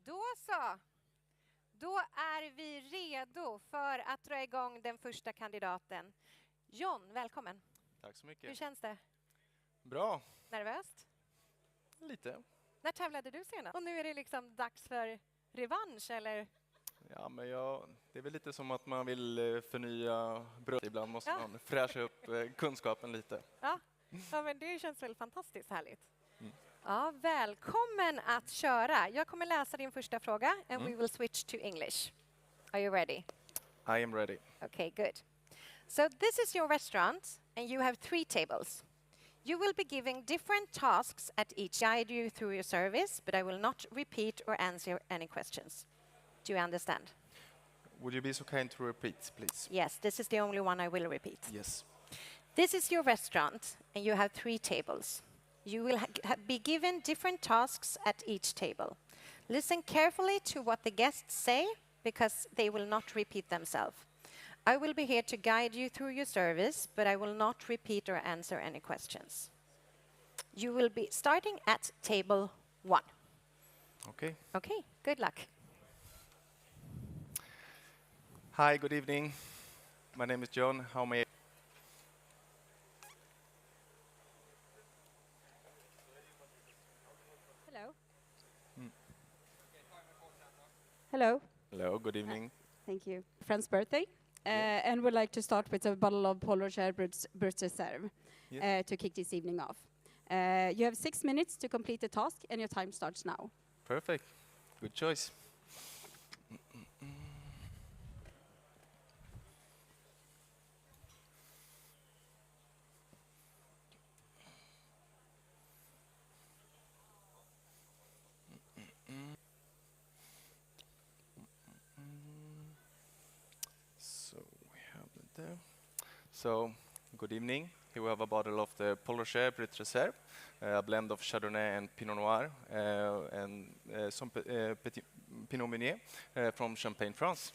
Då så. Då är vi redo för att dra igång den första kandidaten. John, välkommen. Tack så mycket. Hur känns det? Bra. Nervöst? Lite. När tävlade du senast? Och nu är det liksom dags för revansch, eller? Ja, men det är väl lite som att man vill förnya bröd. Ibland måste man fräscha upp kunskapen lite. Ja, men det känns väl fantastiskt härligt. Ja, välkommen att köra. Jag kommer läsa din första fråga and we will switch to English. Are you ready? I am ready. Okay, good. So this is your restaurant and you have 3 tables. You will be giving different tasks at each. Guide you through your service, but I will not repeat or answer any questions. Do you understand? Would you be so kind to repeat, please? Yes, this is the only one I will repeat. Yes. This is your restaurant and you have 3 tables. You will be given different tasks at each table. Listen carefully to what the guests say because they will not repeat themselves. I will be here to guide you through your service, but I will not repeat or answer any questions. You will be starting at table 1. Okay. Okay, good luck. Hi, good evening. My name is John. How may I... Hello. Hello. Hello, good evening. Thank you. Friend's birthday. And we'd like to start with a bottle of Polo Share Brut Reserve to kick this evening off. You have 6 minutes to complete the task and your time starts now. Perfect. Good choice. So we have it there. So, good evening. Here we have a bottle of the Polo Share Brut Reserve, a blend of Chardonnay and Pinot Noir, and some Pinot Meunier from Champagne, France.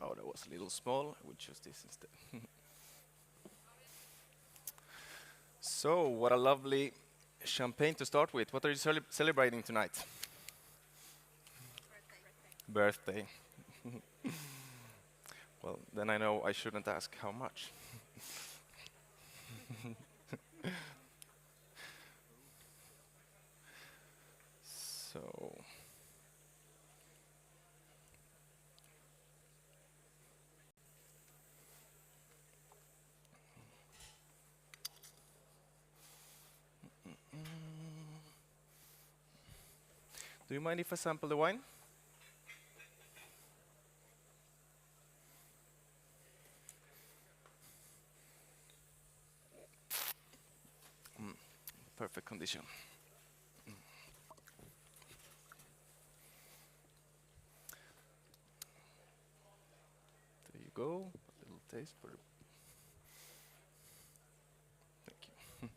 Oh, that was a little small. We'll choose this instead. So, what a lovely champagne to start with. What are you celebrating tonight? Birthday. Well, then I know I shouldn't ask how much. So... Do you mind if I sample the wine? Perfect condition. There you go, a little taste for... Thank you.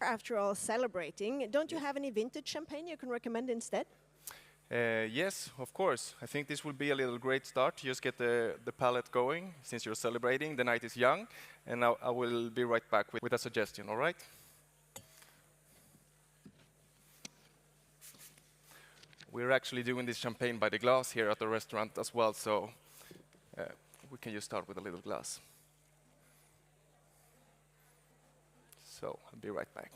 After all, celebrating, don't you have any vintage champagne you can recommend instead? Yes, of course. I think this will be a little great start to just get the palate going. Since you're celebrating, the night is young, and I will be right back with a suggestion, all right? We're actually doing this champagne by the glass here at the restaurant as well, so we can just start with a little glass. So I'll be right back.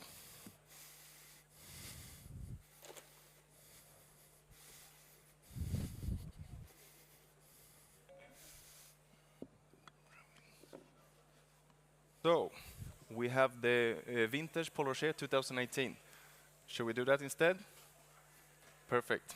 So we have the vintage Polo Share 2018. Should we do that instead? Perfect.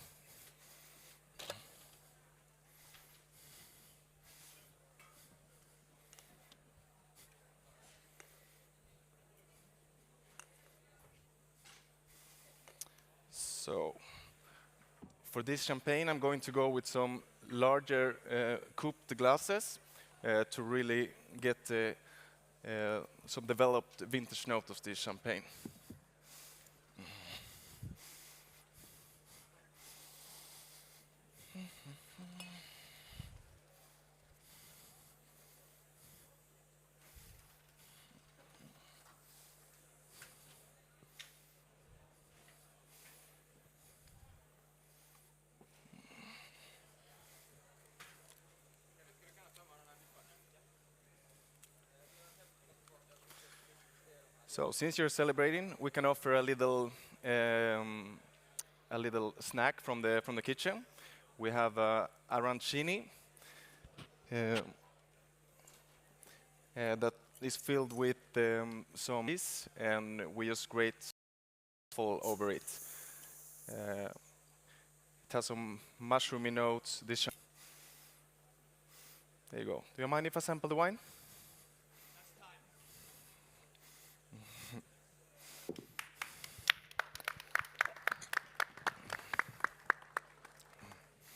So for this champagne, I'm going to go with some larger couped glasses to really get some developed vintage note of this champagne. So since you're celebrating, we can offer a little snack from the kitchen. We have arancini that is filled with some cheese, and we just grate full over it. It has some mushroomy notes. There you go. Do you mind if I sample the wine?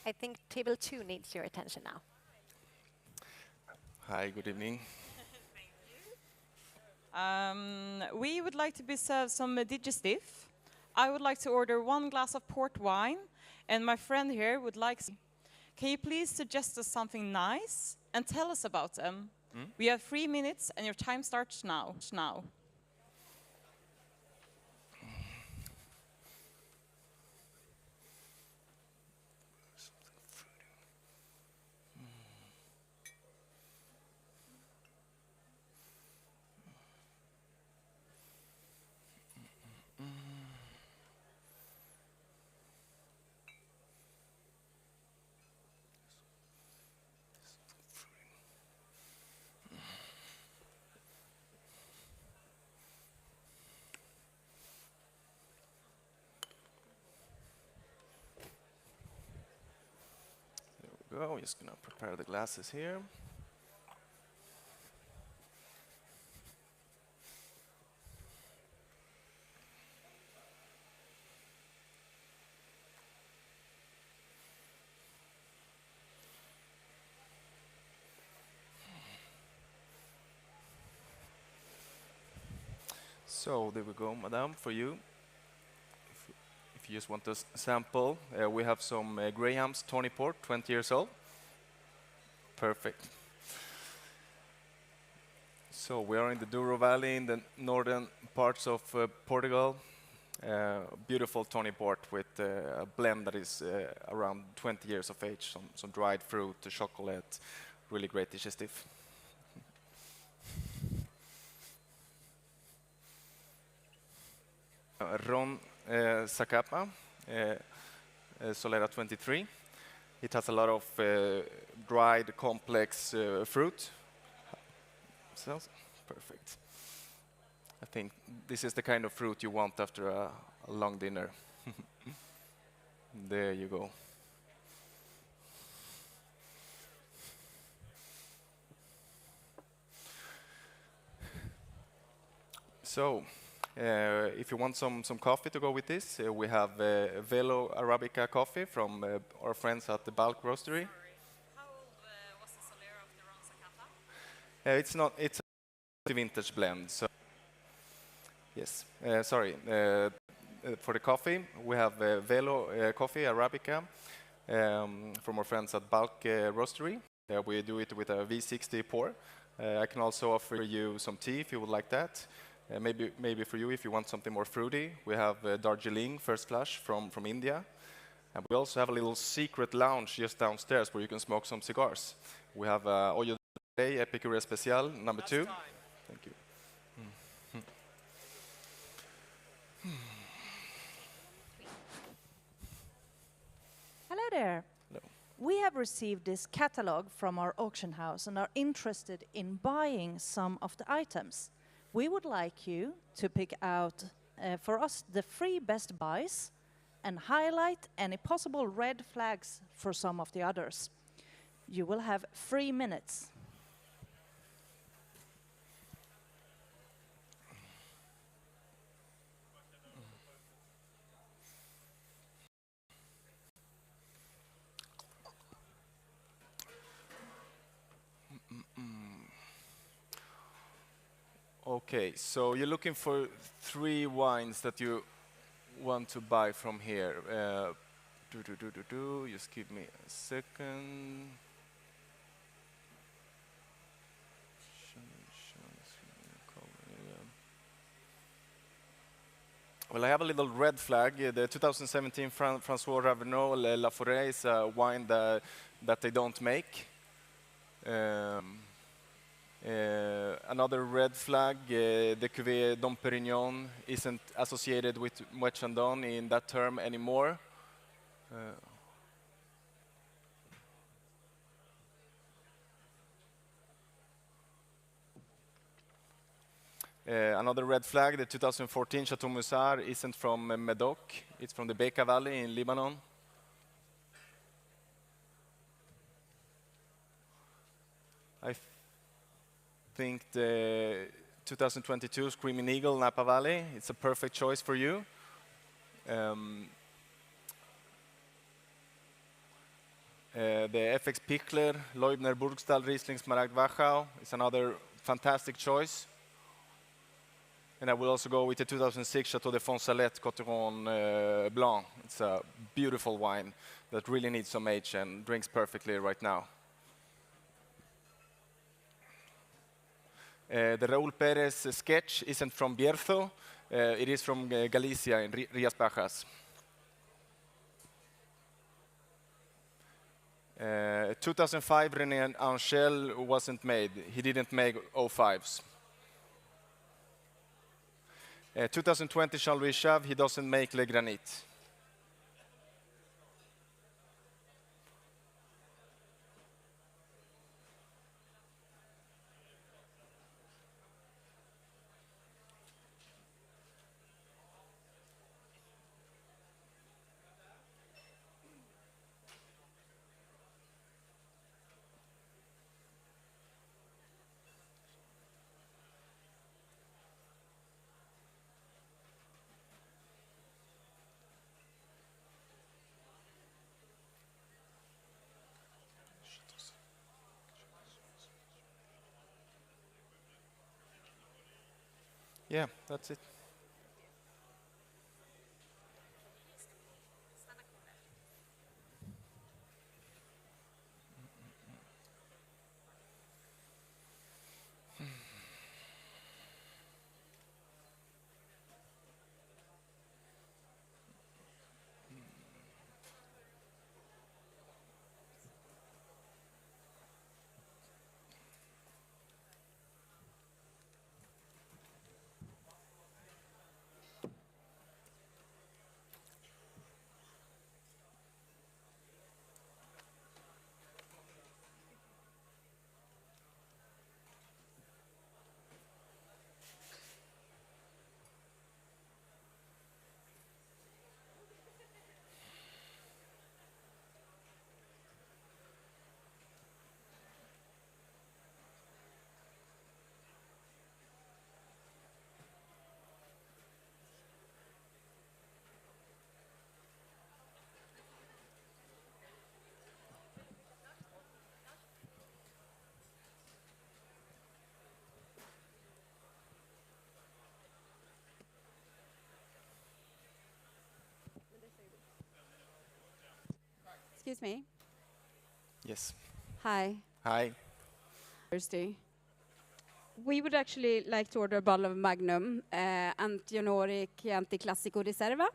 I think table 2 needs your attention now. Hi, good evening. We would like to be served some digestive. I would like to order 1 glass of port wine, and my friend here would like. Can you please suggest us something nice and tell us about them? We have 3 minutes, and your time starts now. Go. Just gonna prepare the glasses here. So there we go, madame, for you. If you just want to sample, we have some Graham's Tawny Port, 20 years old. Perfect. So we are in the Douro Valley in the northern parts of Portugal. Beautiful Tawny Port with a blend that is around 20 years of age, some dried fruit, chocolate, really great digestive. Ron Zacapa, Solera 23. It has a lot of dried, complex fruit. Sounds perfect. I think this is the kind of fruit you want after a long dinner. There you go. So, if you want some coffee to go with this, we have Velo Arabica coffee from our friends at the Bulk Roastery. How old was the Solera of the Ron Zacapa? It's a vintage blend. So yes, sorry. For the coffee, we have Velo coffee Arabica from our friends at Bulk Roastery. We do it with a V60 pour. I can also offer you some tea if you would like that. Maybe for you, if you want something more fruity, we have Darjeeling First Flush from India. And we also have a little secret lounge just downstairs where you can smoke some cigars. We have Hoyo de Epicure Especial, number 2. Thank you. have received this catalog from our auction house and are interested in buying some of the items, we would like you to pick out for us the 3 best buys and highlight any possible red flags for some of the others. You will have 3 minutes. Okay, so you're looking for 3 wines that you want to buy from here. Just give me a second. Well, I have a little red flag. The 2017 François Ravenot La Forêt is a wine that they don't make. Another red flag, the Cuvée Dom Pérignon isn't associated with Moet Chandon in that term anymore. Another red flag, the 2014 Chateau Musard isn't from Médoc, it's from the Bekaa Valley in Lebanon. I think the 2022 Screaming Eagle Napa Valley, it's a perfect choice for you. The FX Pichler Leubner Burgstall Riesling Smaragd Wachau is another fantastic choice. And I will also go with the 2006 Chateau de Fonsalette Cotteron Blanc. It's a beautiful wine that really needs some age and drinks perfectly right now. The Raúl Pérez sketch isn't from Bierzo, it is from Galicia in Rías Bajas. 2005 René Angel wasn't made, he didn't make 05s. 2020 Jean-Louis Chave, he doesn't make Le Granit. Yeah, that's it. Excuse me. Yes. Hi. Hi. Thursday. We would actually like to order a bottle of Magnum, Antionore Chianti Classico Riserva.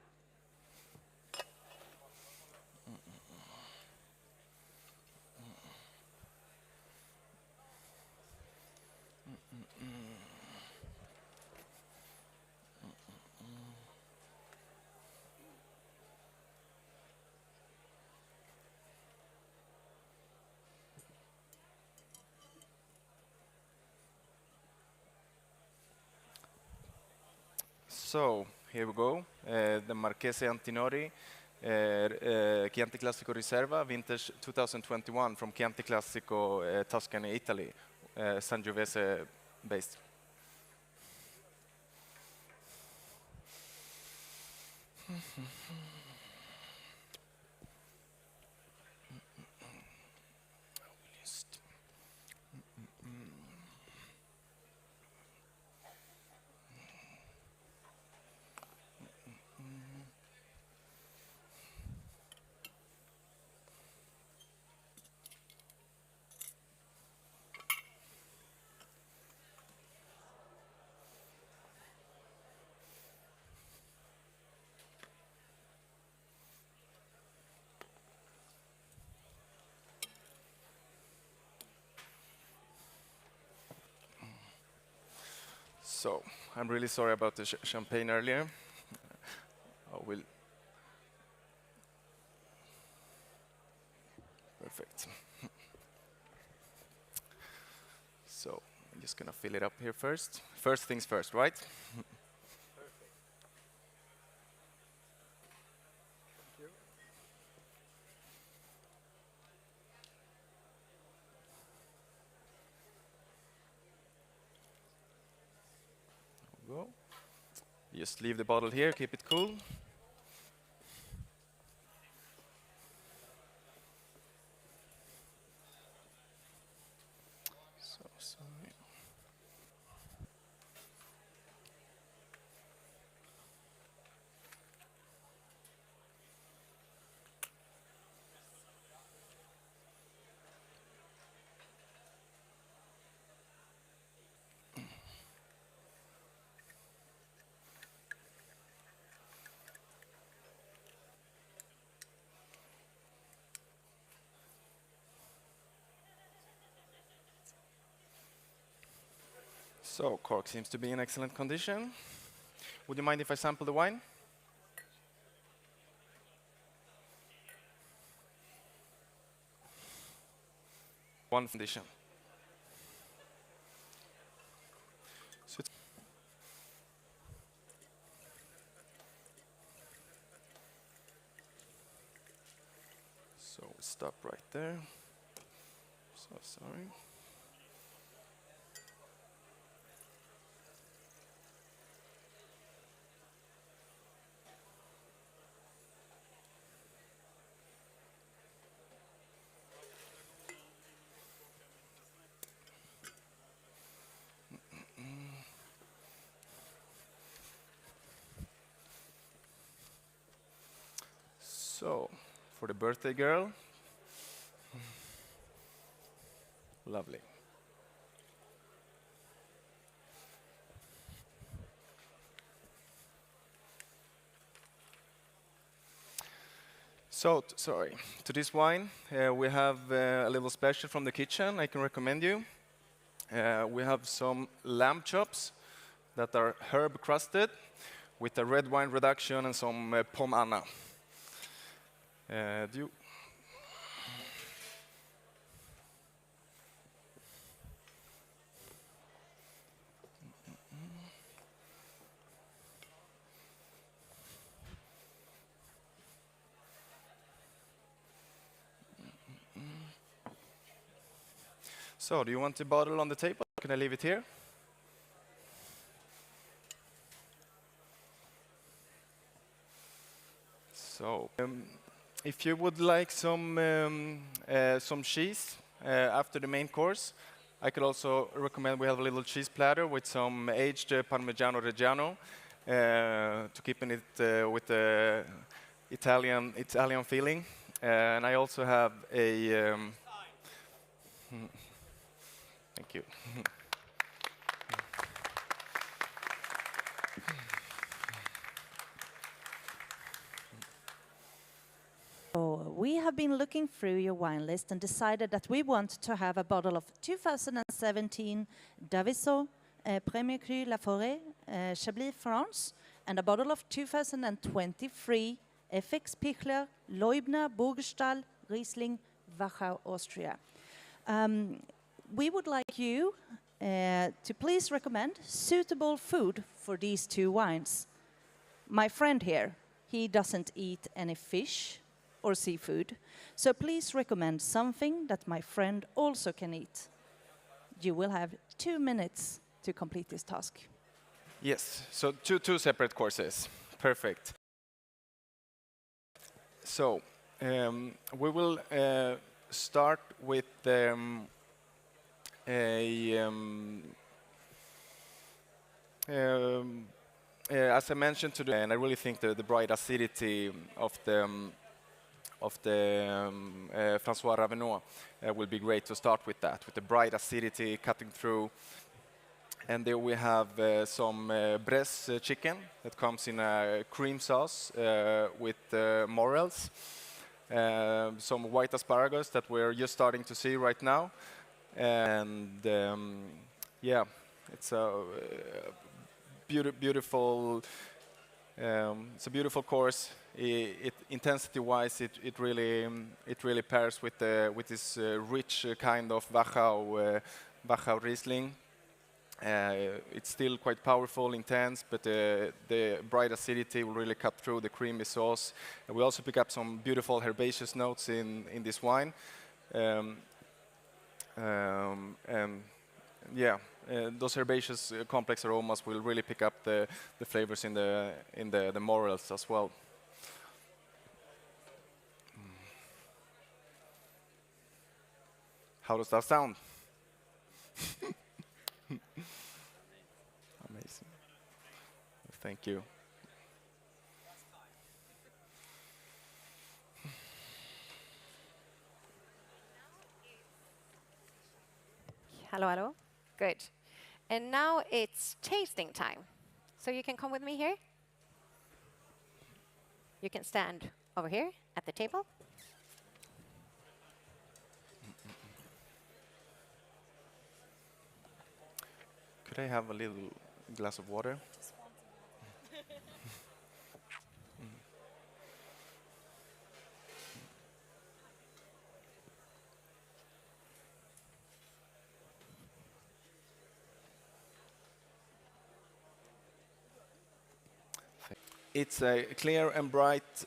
So, here we go. The Marchese Antinori Chianti Classico Riserva, vintage 2021 from Chianti Classico, Tuscany, Italy, Sangiovese based. So, I'm really sorry about the champagne earlier. I will. Perfect. So, I'm just gonna fill it up here first. First things first, right? Go. Just leave the bottle here, keep it cool. So sorry. So, cork seems to be in excellent condition. Would you mind if I sample the wine? One condition. So we'll stop right there. So sorry. So, for the birthday girl, lovely. So, sorry, to this wine, we have a little special from the kitchen I can recommend you. We have some lamb chops that are herb crusted with a red wine reduction and some pom anna. Do you So, do you want the bottle on the table? Can I leave it here? So, if you would like some cheese after the main course, I could also recommend we have a little cheese platter with some aged Parmigiano Reggiano to keep it with the Italian feeling. And I also have a thank you. So we have been looking through your wine list and decided that we want to have a bottle of 2017 Davisot Premier Cru La Forêt Chablis France and a bottle of 2023 FX Pichler Leubner Burgstall Riesling Wachau Austria. We would like you to please recommend suitable food for these two wines. My friend here, he doesn't eat any fish or seafood, so please recommend something that my friend also can eat. You will have 2 minutes to complete this task. Yes, so two separate courses. Perfect. So we will start with as I mentioned today, and I really think the bright acidity of the François Ravenot will be great to start with that, with the bright acidity cutting through. And there we have some Bresse chicken that comes in a cream sauce with morels, some white asparagus that we're just starting to see right now, and yeah, it's a beautiful. It's a beautiful course. Intensity-wise, it really pairs with this rich kind of Wachau Riesling. It's still quite powerful, intense, but the bright acidity will really cut through the creamy sauce. And we also pick up some beautiful herbaceous notes in this wine. And yeah, those herbaceous complex aromas will really pick up the flavors in the morels as well. How does that sound? Amazing. Thank you. Hello, hello. Good. And now it's tasting time. So you can come with me here. You can stand over here at the table. Could I have a little glass of water? It's a clear and bright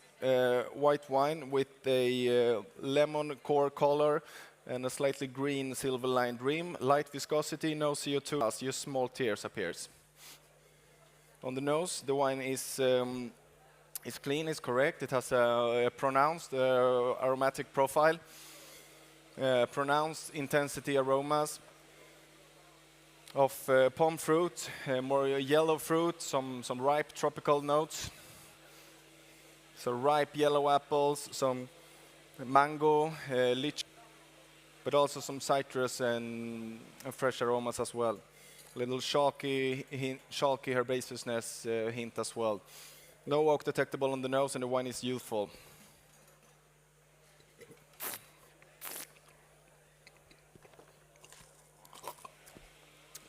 white wine with a lemon core color and a slightly green silver-lined rim. Light viscosity, no CO2, just small tears appears. On the nose, the wine is clean, is correct. It has a pronounced aromatic profile, pronounced intensity aromas of palm fruit, more yellow fruit, some ripe tropical notes. So ripe yellow apples, some mango, lychee, but also some citrus and fresh aromas as well. Little chalky herbaceousness hint as well. No oak detectable on the nose, and the wine is youthful.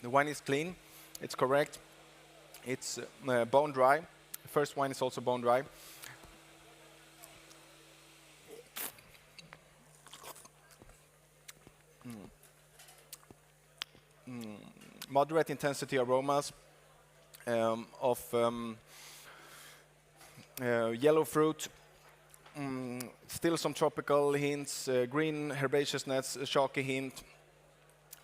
The wine is clean, it's correct. It's bone dry. The first wine is also bone dry. Moderate intensity aromas of yellow fruit, still some tropical hints, green herbaceousness, a chalky hint.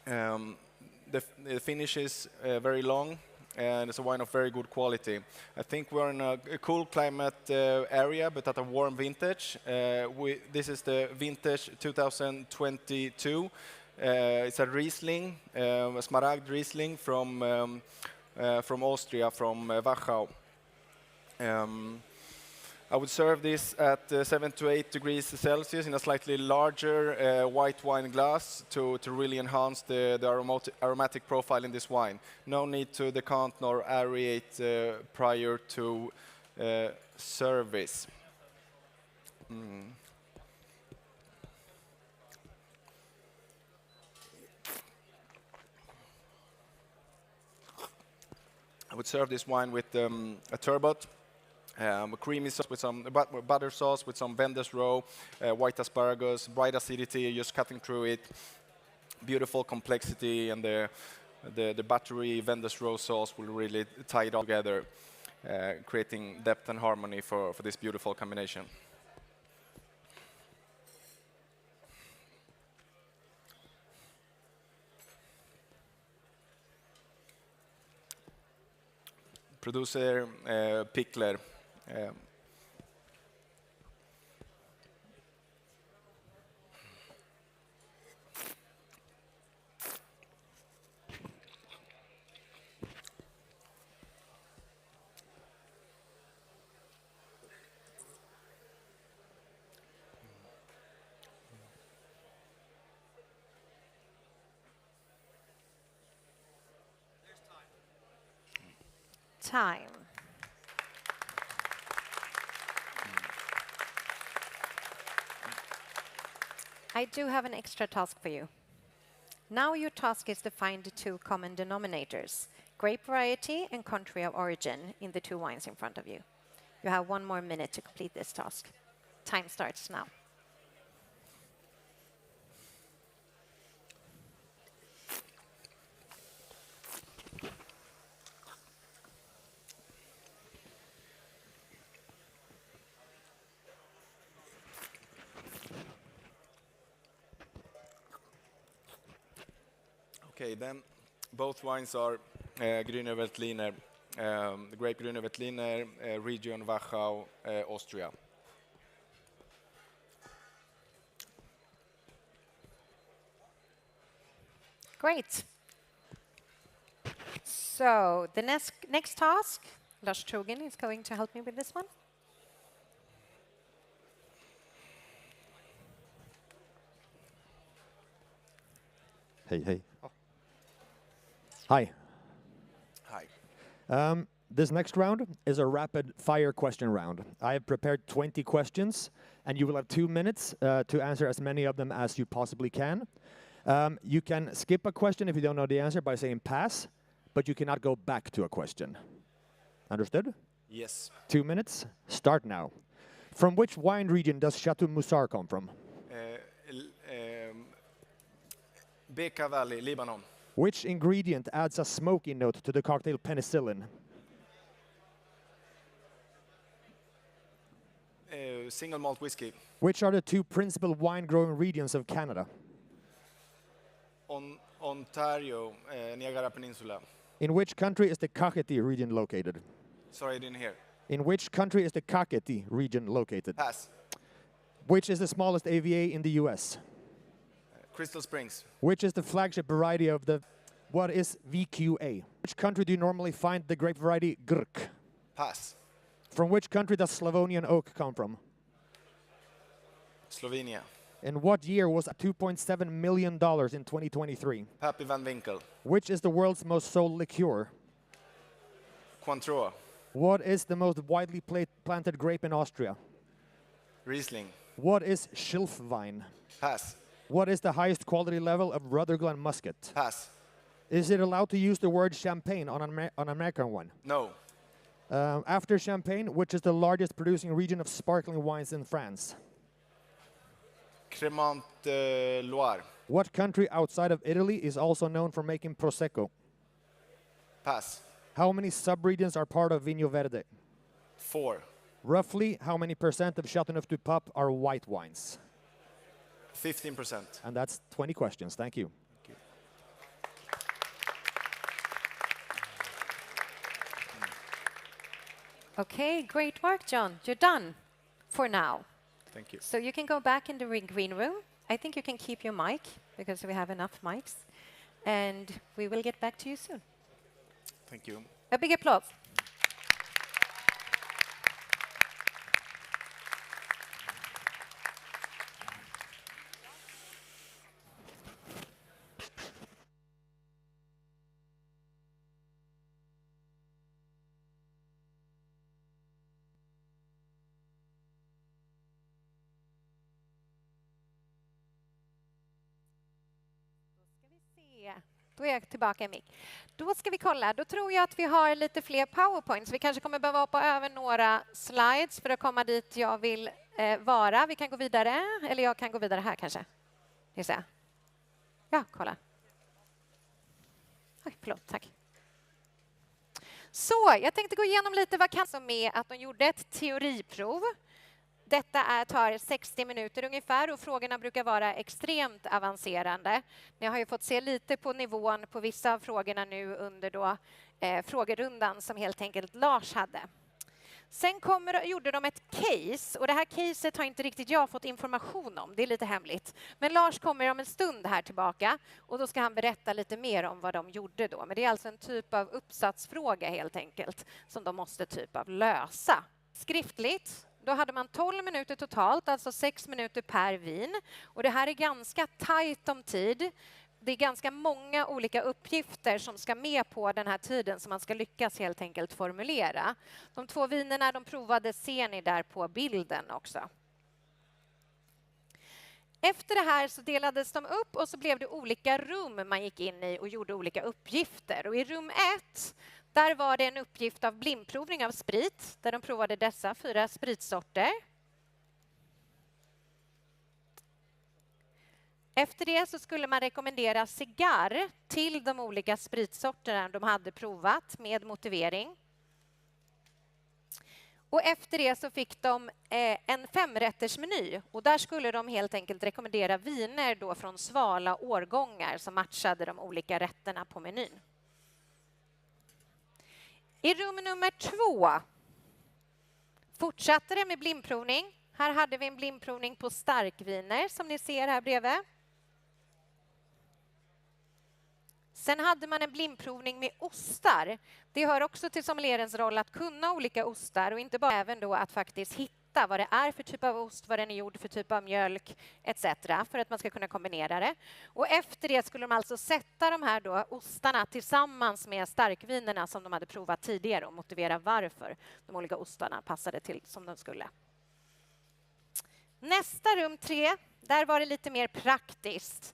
The finish is very long, and it's a wine of very good quality. I think we're in a cool climate area, but at a warm vintage. This is the vintage 2022. It's a Riesling, a Smaragd Riesling from Austria, from Wachau. I would serve this at 7 to 8 degrees Celsius in a slightly larger white wine glass to really enhance the aromatic profile in this wine. No need to decant nor aerate prior to service. I would serve this wine with a turbot, a creamy sauce with some butter sauce, with some Vendes roe, white asparagus, bright acidity, just cutting through it. Beautiful complexity, and the buttery Vendes roe sauce will really tie it all together. creating depth and harmony for this beautiful combination. Producer, pickler. Time. I do have an extra task for you. Now your task is to find the two common denominators, grape variety and country of origin, in the two wines in front of you. You have 1 more minute to complete this task. Time starts now. Okay, then both wines are Grüner Veltliner, the grape Grüner Veltliner, region Wachau, Austria. Great. So the next task, Lars Trogen is going to help me with this one. Hey. Oh. Hi. Hi. This next round is a rapid fire question round. I have prepared 20 questions, and you will have 2 minutes to answer as many of them as you possibly can. You can skip a question if you don't know the answer by saying pass, but you cannot go back to a question. Understood? Yes. 2 minutes. Start now. From which wine region does Chateau Moussard come from? Bekaa Valley, Lebanon. Which ingredient adds a smoky note to the cocktail penicillin? Single malt whiskey. Which are the two principal wine-growing regions of Canada? Ontario, Niagara Peninsula. In which country is the Kakheti region located? Sorry, I didn't hear. In which country is the Kakheti region located? Pass. Which is the smallest AVA in the US? Crystal Springs. Which is the flagship variety of the... What is VQA? Which country do you normally find the grape variety Grk? Pass. From which country does Slavonian oak come from? Slovenia. In what year was $2.7 million in 2023? Pappy Van Winkle. Which is the world's most sold liqueur? Cointreau. What is the most widely planted grape in Austria? Riesling. What is Schilfwein? Pass. What is the highest quality level of Rutherglen muscat? Pass. Is it allowed to use the word champagne on an American one? No. After Champagne, which is the largest producing region of sparkling wines in France? Cremant Loire. What country outside of Italy is also known for making Prosecco? Pass. How many subregions are part of Vinho Verde? 4. Roughly, how many percent of Châteauneuf-du-Pape are white wines? 15%. And that's 20 questions. Thank you. Okay, great work, John. You're done for now. Thank you. So you can go back in the green room. I think you can keep your mic because we have enough mics. And we will get back to you soon. Thank you. A big applause. Då är jag tillbaka i mick. Då ska vi kolla. Då tror jag att vi har lite fler powerpoints. Vi kanske kommer behöva hoppa över några slides för att komma dit jag vill vara. Vi kan gå vidare. Eller jag kan gå vidare här kanske. Ja, kolla. Oj, förlåt, tack. Så, jag tänkte gå igenom lite vad kan som är att de gjorde ett teoriprov. Detta tar 60 minuter ungefär och frågorna brukar vara extremt avancerande. Ni har ju fått se lite på nivån på vissa av frågorna nu under då, frågerundan som helt enkelt Lars hade. Sen gjorde de ett case och det här caset har inte riktigt jag fått information om. Det är lite hemligt. Men Lars kommer om en stund här tillbaka och då ska han berätta lite mer om vad de gjorde då. Men det är alltså en typ av uppsatsfråga helt enkelt som de måste typ av lösa. Skriftligt, då hade man 12 minuter totalt, alltså 6 minuter per vin. Och det här är ganska tajt om tid. Det är ganska många olika uppgifter som ska med på den här tiden som man ska lyckas helt enkelt formulera. De 2 vinerna de provade ser ni där på bilden också. Efter det här så delades de upp och så blev det olika rum man gick in i och gjorde olika uppgifter. Och i rum 1 där var det en uppgift av blindprovning av sprit där de provade dessa 4 spritsorter. Efter det så skulle man rekommendera cigarr till de olika spritsorterna de hade provat med motivering. Och efter det så fick de en 5-rättersmeny och där skulle de helt enkelt rekommendera viner då från svala årgångar som matchade de olika rätterna på menyn. I rum nummer 2 fortsatte det med blindprovning. Här hade vi en blindprovning på starkviner som ni ser här bredvid. Sen hade man en blindprovning med ostar. Det hör också till sommelierens roll att kunna olika ostar och inte bara även då att faktiskt hitta vad det är för typ av ost, vad den är gjord för typ av mjölk etc. för att man ska kunna kombinera det. Och efter det skulle de alltså sätta de här då ostarna tillsammans med starkvinerna som de hade provat tidigare och motivera varför de olika ostarna passade till som de skulle. Nästa rum 3, där var det lite mer praktiskt.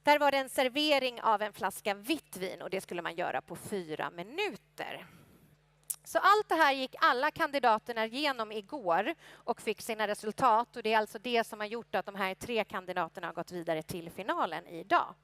Där var det en servering av en flaska vitt vin och det skulle man göra på 4 minuter. Så allt det här gick alla kandidaterna igenom igår och fick sina resultat och det är alltså det som har gjort att de här 3 kandidaterna har gått vidare till finalen idag.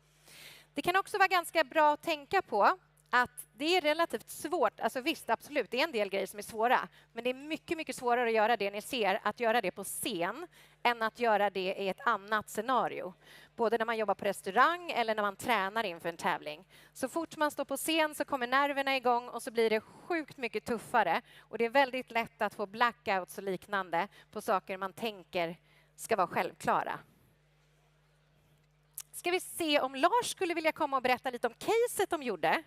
Det kan också vara ganska bra att tänka på att det är relativt svårt, alltså visst absolut, det är en del grejer som är svåra, men det är mycket, mycket svårare att göra det ni ser, att göra det på scen, än att göra det i ett annat scenario. Både när man jobbar på restaurang eller när man tränar inför en tävling. Så fort man står på scen så kommer nerverna igång och så blir det sjukt mycket tuffare. Och det är väldigt lätt att få blackouts och liknande på saker man tänker ska vara självklara. Ska vi se om Lars skulle vilja komma och berätta lite om caset de gjorde.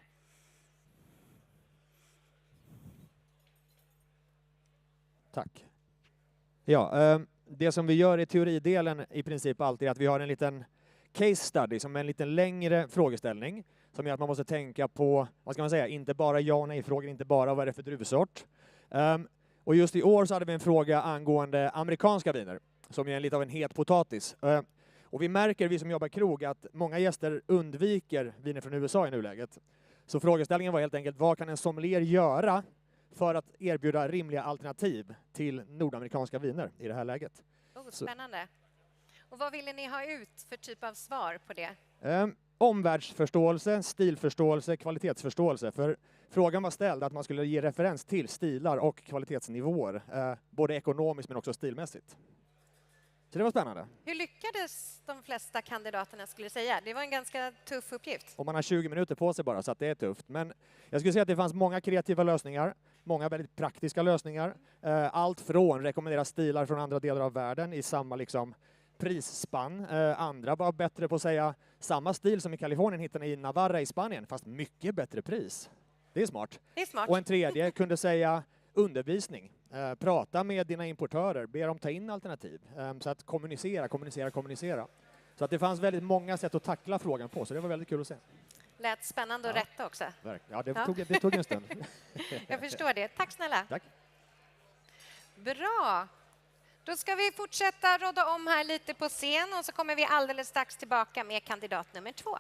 Tack. Ja, det som vi gör i teoridelen i princip alltid är att vi har en liten case study som är en lite längre frågeställning som gör att man måste tänka på, vad ska man säga, inte bara ja och nej-frågor, inte bara vad är det för druvsort. Och just i år så hade vi en fråga angående amerikanska viner som är lite av en het potatis. Och vi märker, vi som jobbar krog, att många gäster undviker viner från USA i nuläget. Så frågeställningen var helt enkelt, vad kan en sommelier göra för att erbjuda rimliga alternativ till nordamerikanska viner i det här läget? Spännande. Och vad ville ni ha ut för typ av svar på det? Omvärldsförståelse, stilförståelse, kvalitetsförståelse. För frågan var ställd att man skulle ge referens till stilar och kvalitetsnivåer, både ekonomiskt men också stilmässigt. Så det var spännande. Hur lyckades de flesta kandidaterna skulle säga? Det var en ganska tuff uppgift. Och man har 20 minuter på sig bara, så att det är tufft. Men jag skulle säga att det fanns många kreativa lösningar, många väldigt praktiska lösningar. Allt från rekommendera stilar från andra delar av världen i samma liksom prisspann. Andra var bättre på att säga samma stil som i Kalifornien hittar ni i Navarra i Spanien, fast mycket bättre pris. Det är smart. Det är smart. Och en tredje kunde säga undervisning. Prata med dina importörer, be dem ta in alternativ. Så att kommunicera. Så att det fanns väldigt många sätt att tackla frågan på, så det var väldigt kul att se. Lät spännande att rätta också. Ja, det tog en stund. Jag förstår det. Tack snälla. Tack. Bra. Då ska vi fortsätta råda om här lite på scen och så kommer vi alldeles strax tillbaka med kandidat nummer 2.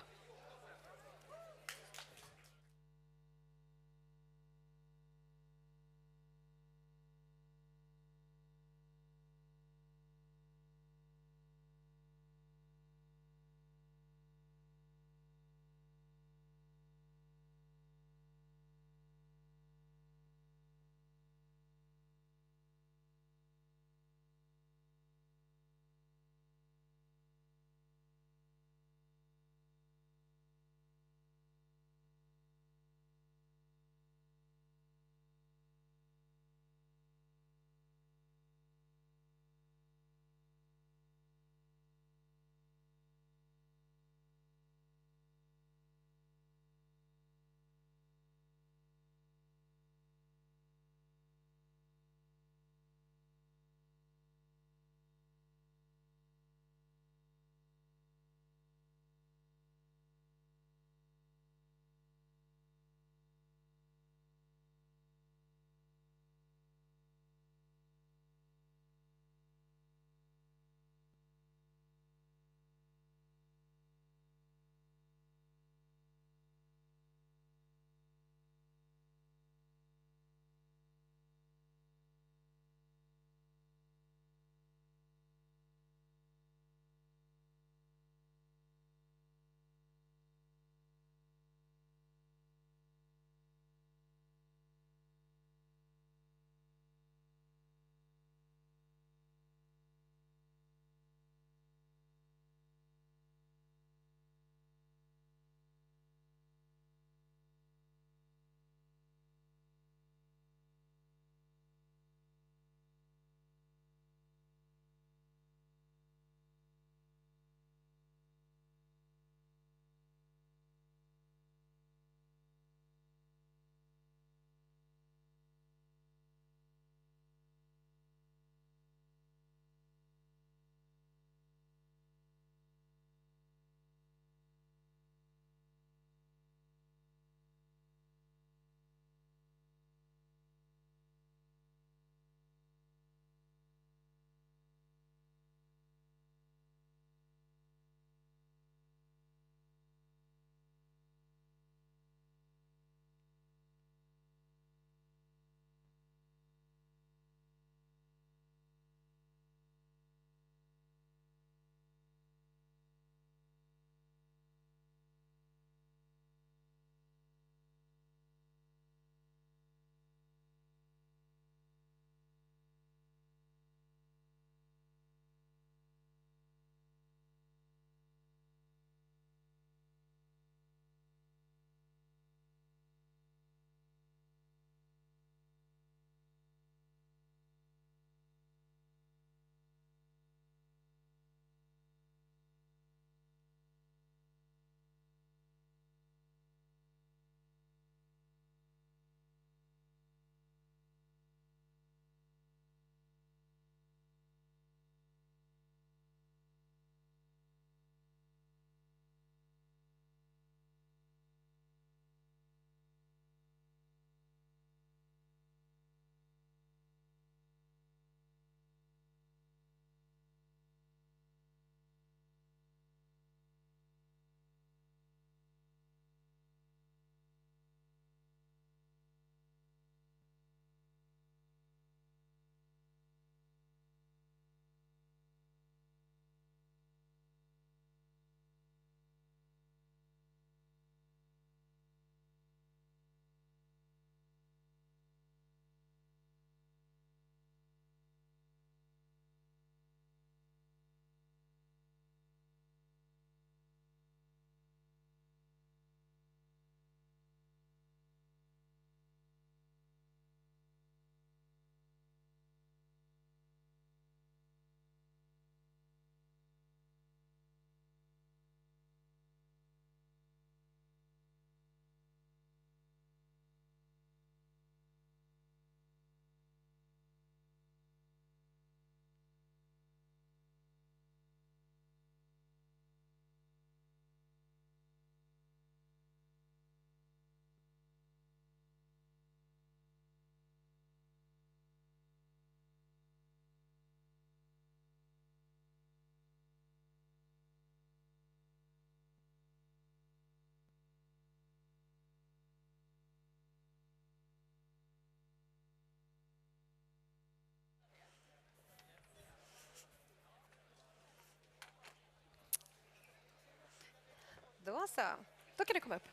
så. Då kan du komma upp.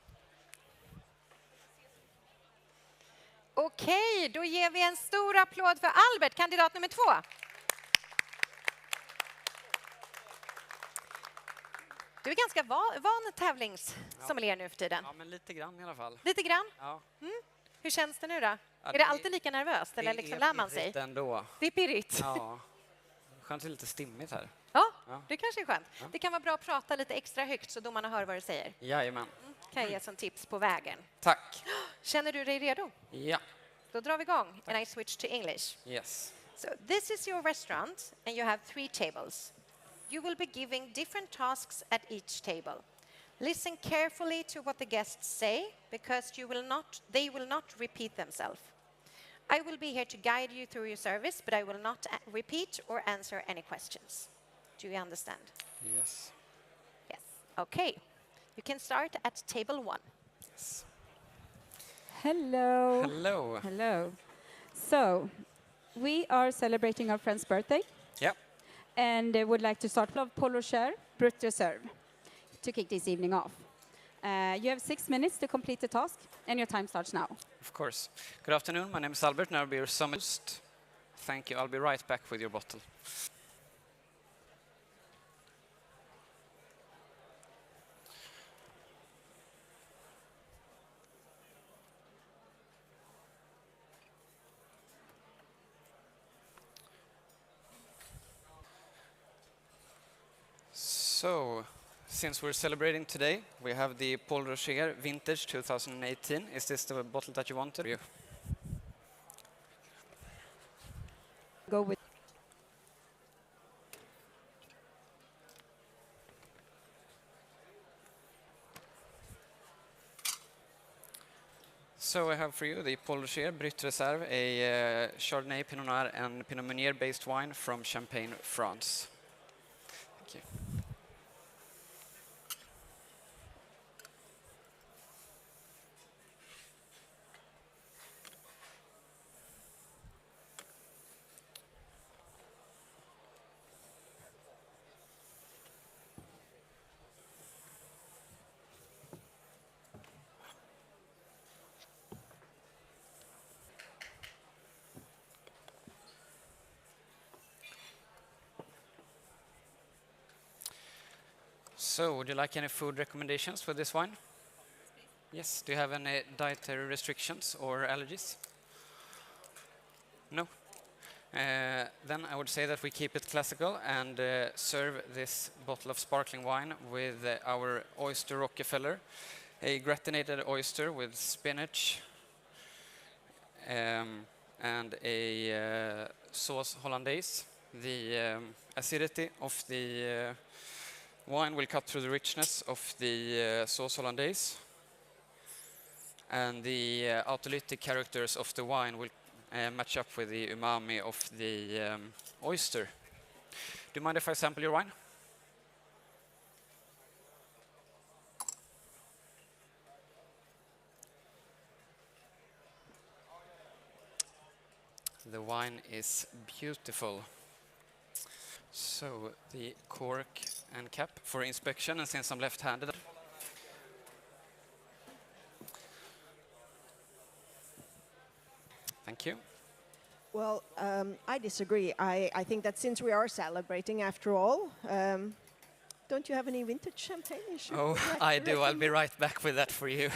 Okej, då ger vi en stor applåd för Albert, kandidat nummer 2. Du är ganska van tävlingssommelier nu för tiden. Ja, men lite grann i alla fall. Lite grann? Ja. Hur känns det nu då? Ja, är det alltid lika nervöst eller det liksom är lär man sig? pirrigt ändå. Det är pirrigt. Ja. Skönt det är lite stimmigt här. Ja, Ja. det kanske är skönt. Ja. Det kan vara bra att prata lite extra högt så domarna hör vad du säger. Jajamän. Kan jag ge som tips på vägen. Tack. Känner du dig redo? Ja. Då drar vi igång. And I switch to English. Yes. So this is your restaurant and you have 3 tables. You will be giving different tasks at each table. Listen carefully to what the guests say because they will not repeat themselves. I will be here to guide you through your service, but I will not repeat or answer any questions. Do you understand? Yes. Yes. Okay. You can start at table 1. Yes. Hello. Hello. Hello. So, we are celebrating our friend's birthday. Yeah. And would like to start with Polo Share Brut Reserve to kick this evening off. You have 6 minutes to complete the task, and your time starts now. Of course. Good afternoon. My name is Albert, and I'll be your sommelier. Thank you. I'll be right back with your bottle. So, since we're celebrating today, we have the Paul Rocher Vintage 2018. Is this the bottle that you wanted? Go with So I have for you the Paul Rocher Brut Reserve, a Chardonnay, Pinot Noir and Pinot Meunier based wine from Champagne, France. Thank you. So, would you like any food recommendations for this wine? Yes. Do you have any dietary restrictions or allergies? No? Then I would say that we keep it classical and serve this bottle of sparkling wine with our oyster Rockefeller, a gratinated oyster with spinach and a sauce hollandaise. The acidity of the wine will cut through the richness of the sauce hollandaise, and the autolytic characters of the wine will match up with the umami of the oyster. Do you mind if I sample your wine? The wine is beautiful. So the cork and cap for inspection, and since I'm left-handed, thank you. Well, I disagree. I think that since we are celebrating after all, don't you have any vintage champagne? You should Oh, I do. I'll recommend. be right back with that for you.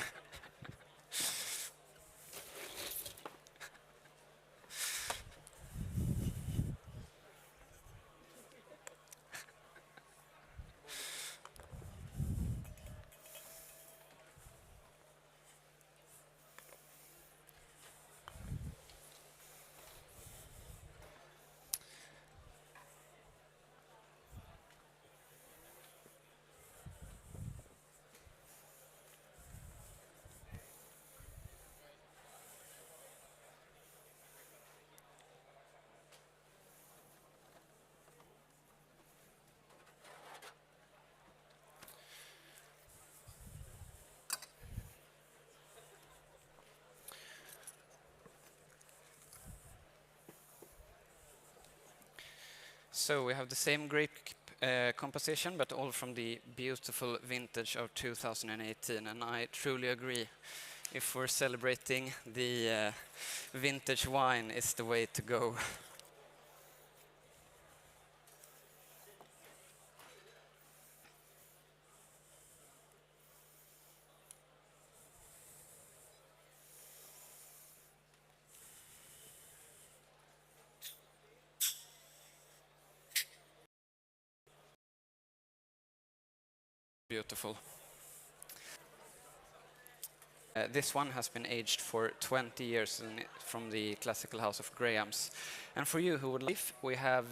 So we have the same grape composition, but all from the beautiful vintage of 2018. And I truly agree. If we're celebrating, the vintage wine is the way to go. Beautiful. This one has been aged for 20 years from the classical house of Grahams. And for you who would like, we have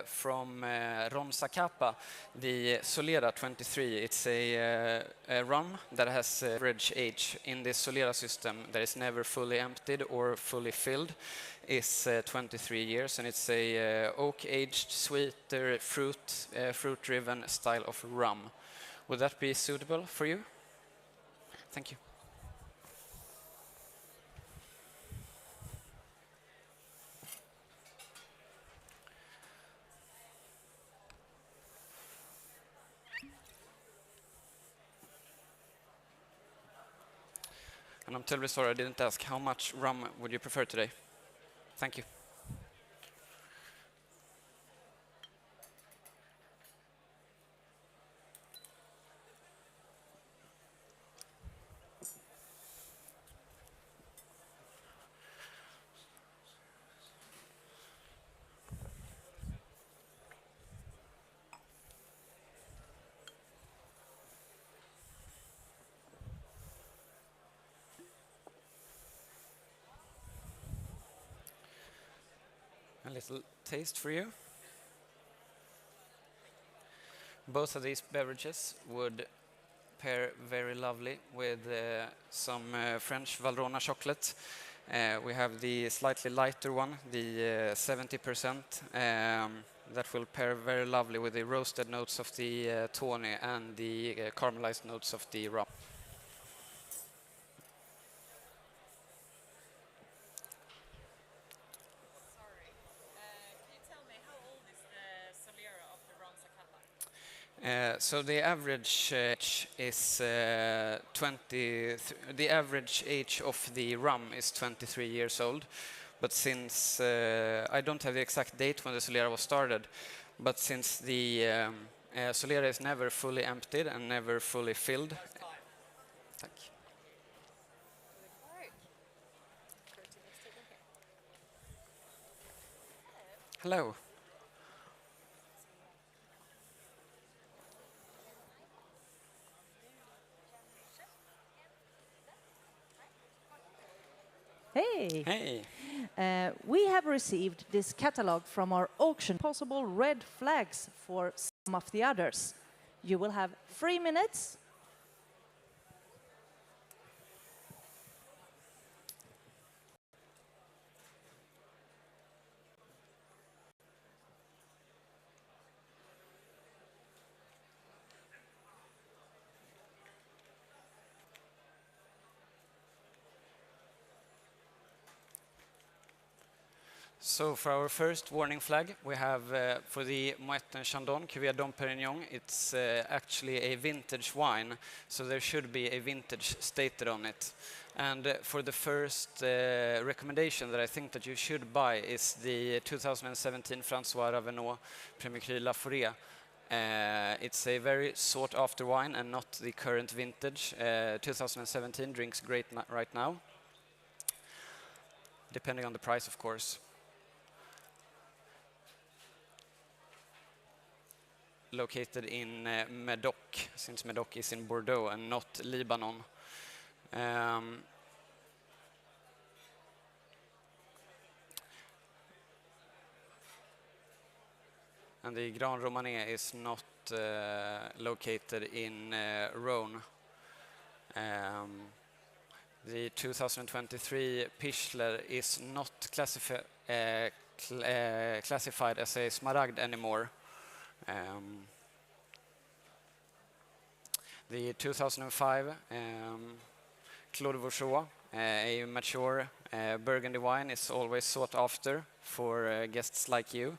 from Ronza Kappa, the Solera 23. It's a rum that has average age in the Solera system that is never fully emptied or fully filled is 23 years, and it's a oak-aged, sweeter, fruit-driven style of rum. Would that be suitable for you? Thank you. And I'm terribly sorry I didn't ask, how much rum would you prefer today? Thank you. A little taste for you. Both of these beverages would pair very lovely with some French Valrhona chocolate. We have the slightly lighter one, the 70%, that will pair very lovely with the roasted notes of the tawny and the caramelized notes of the rum. So the average age is the average age of the rum is 23 years old, but since I don't have the exact date when the Solera was started, but since the Solera is never fully emptied and never fully filled. Tack. Hello. Hey. Hey. We have received this catalog from our auction. Possible red flags for some of the others. You will have 3 minutes. So for our first warning flag, we have for the Moët & Chandon Cuvée Dom Pérignon, it's actually a vintage wine, so there should be a vintage stated on it. And for the first recommendation that I think that you should buy is the 2017 François Ravenot Premier Cru La Forêt. It's a very sought after wine and not the current vintage. 2017 drinks great right now, depending on the price, of course. Located in Médoc, since Médoc is in Bordeaux and not Lebanon. And the Grand Romanée is not located in Rhône. The 2023 Pichler is not classified as a Smaragd anymore. The 2005 Claude Vougeot, a mature Burgundy wine, is always sought after for guests like you.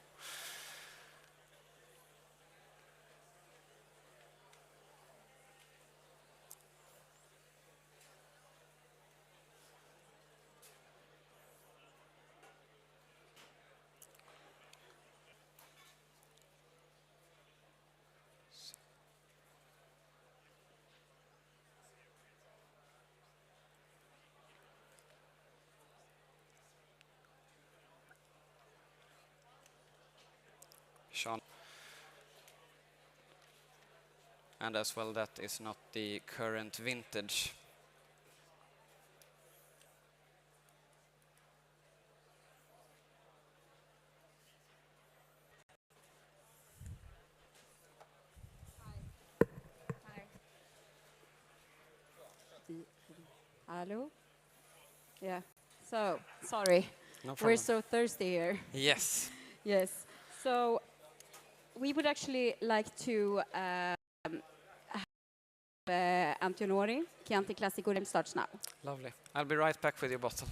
Sean. And as well, that is not the current vintage. Hello? Yeah. So, sorry. No We're problem. so thirsty here. Yes. Yes. So, we would actually like to have Antonori, Chianti Classico starts now. Lovely. I'll be right back with your bottle.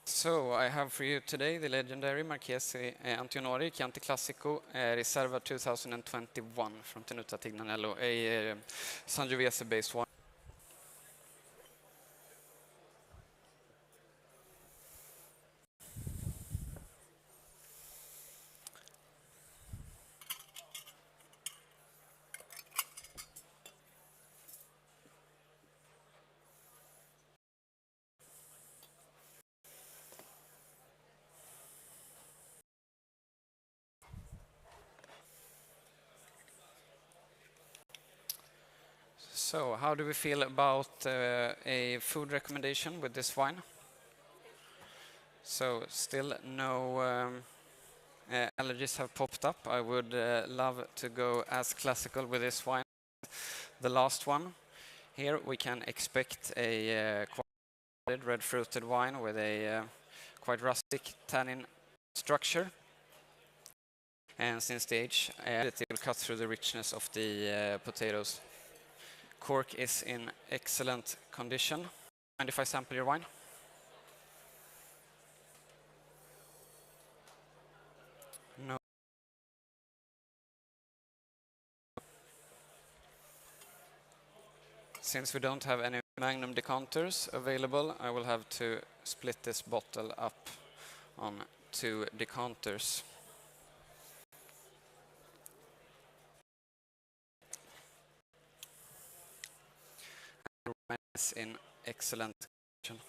So I have for you today the legendary Marchese Antonori Chianti Classico Riserva 2021 from Tenuta Tignanello, a Sangiovese-based wine. So how do we feel about a food recommendation with this wine? So still no allergies have popped up. I would love to go as classical with this wine. The last one. Here we can expect a quite red fruited wine with a quite rustic tannin structure. And since the age, it will cut through the richness of the potatoes. Cork is in excellent condition. Mind if I sample your wine? No. Since we don't have any Magnum decanters available, I will have to split this bottle up on 2 decanters. The wine is in excellent condition.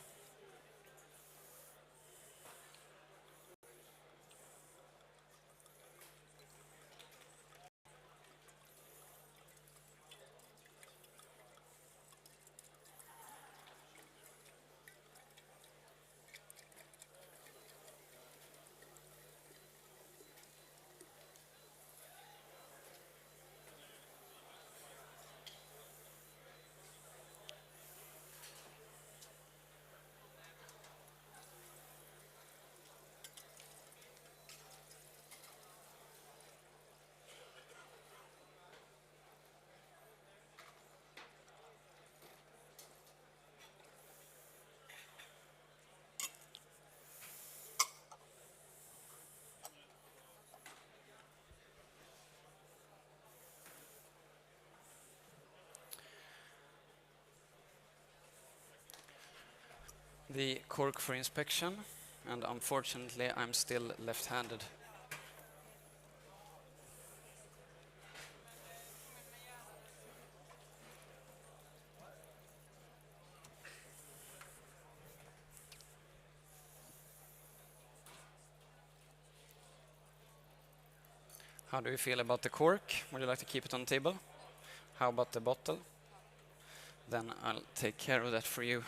The cork for inspection, and unfortunately I'm still left-handed. How do you feel about the cork? Would you like to keep it on the table? How about the bottle? Then I'll take care of that for you.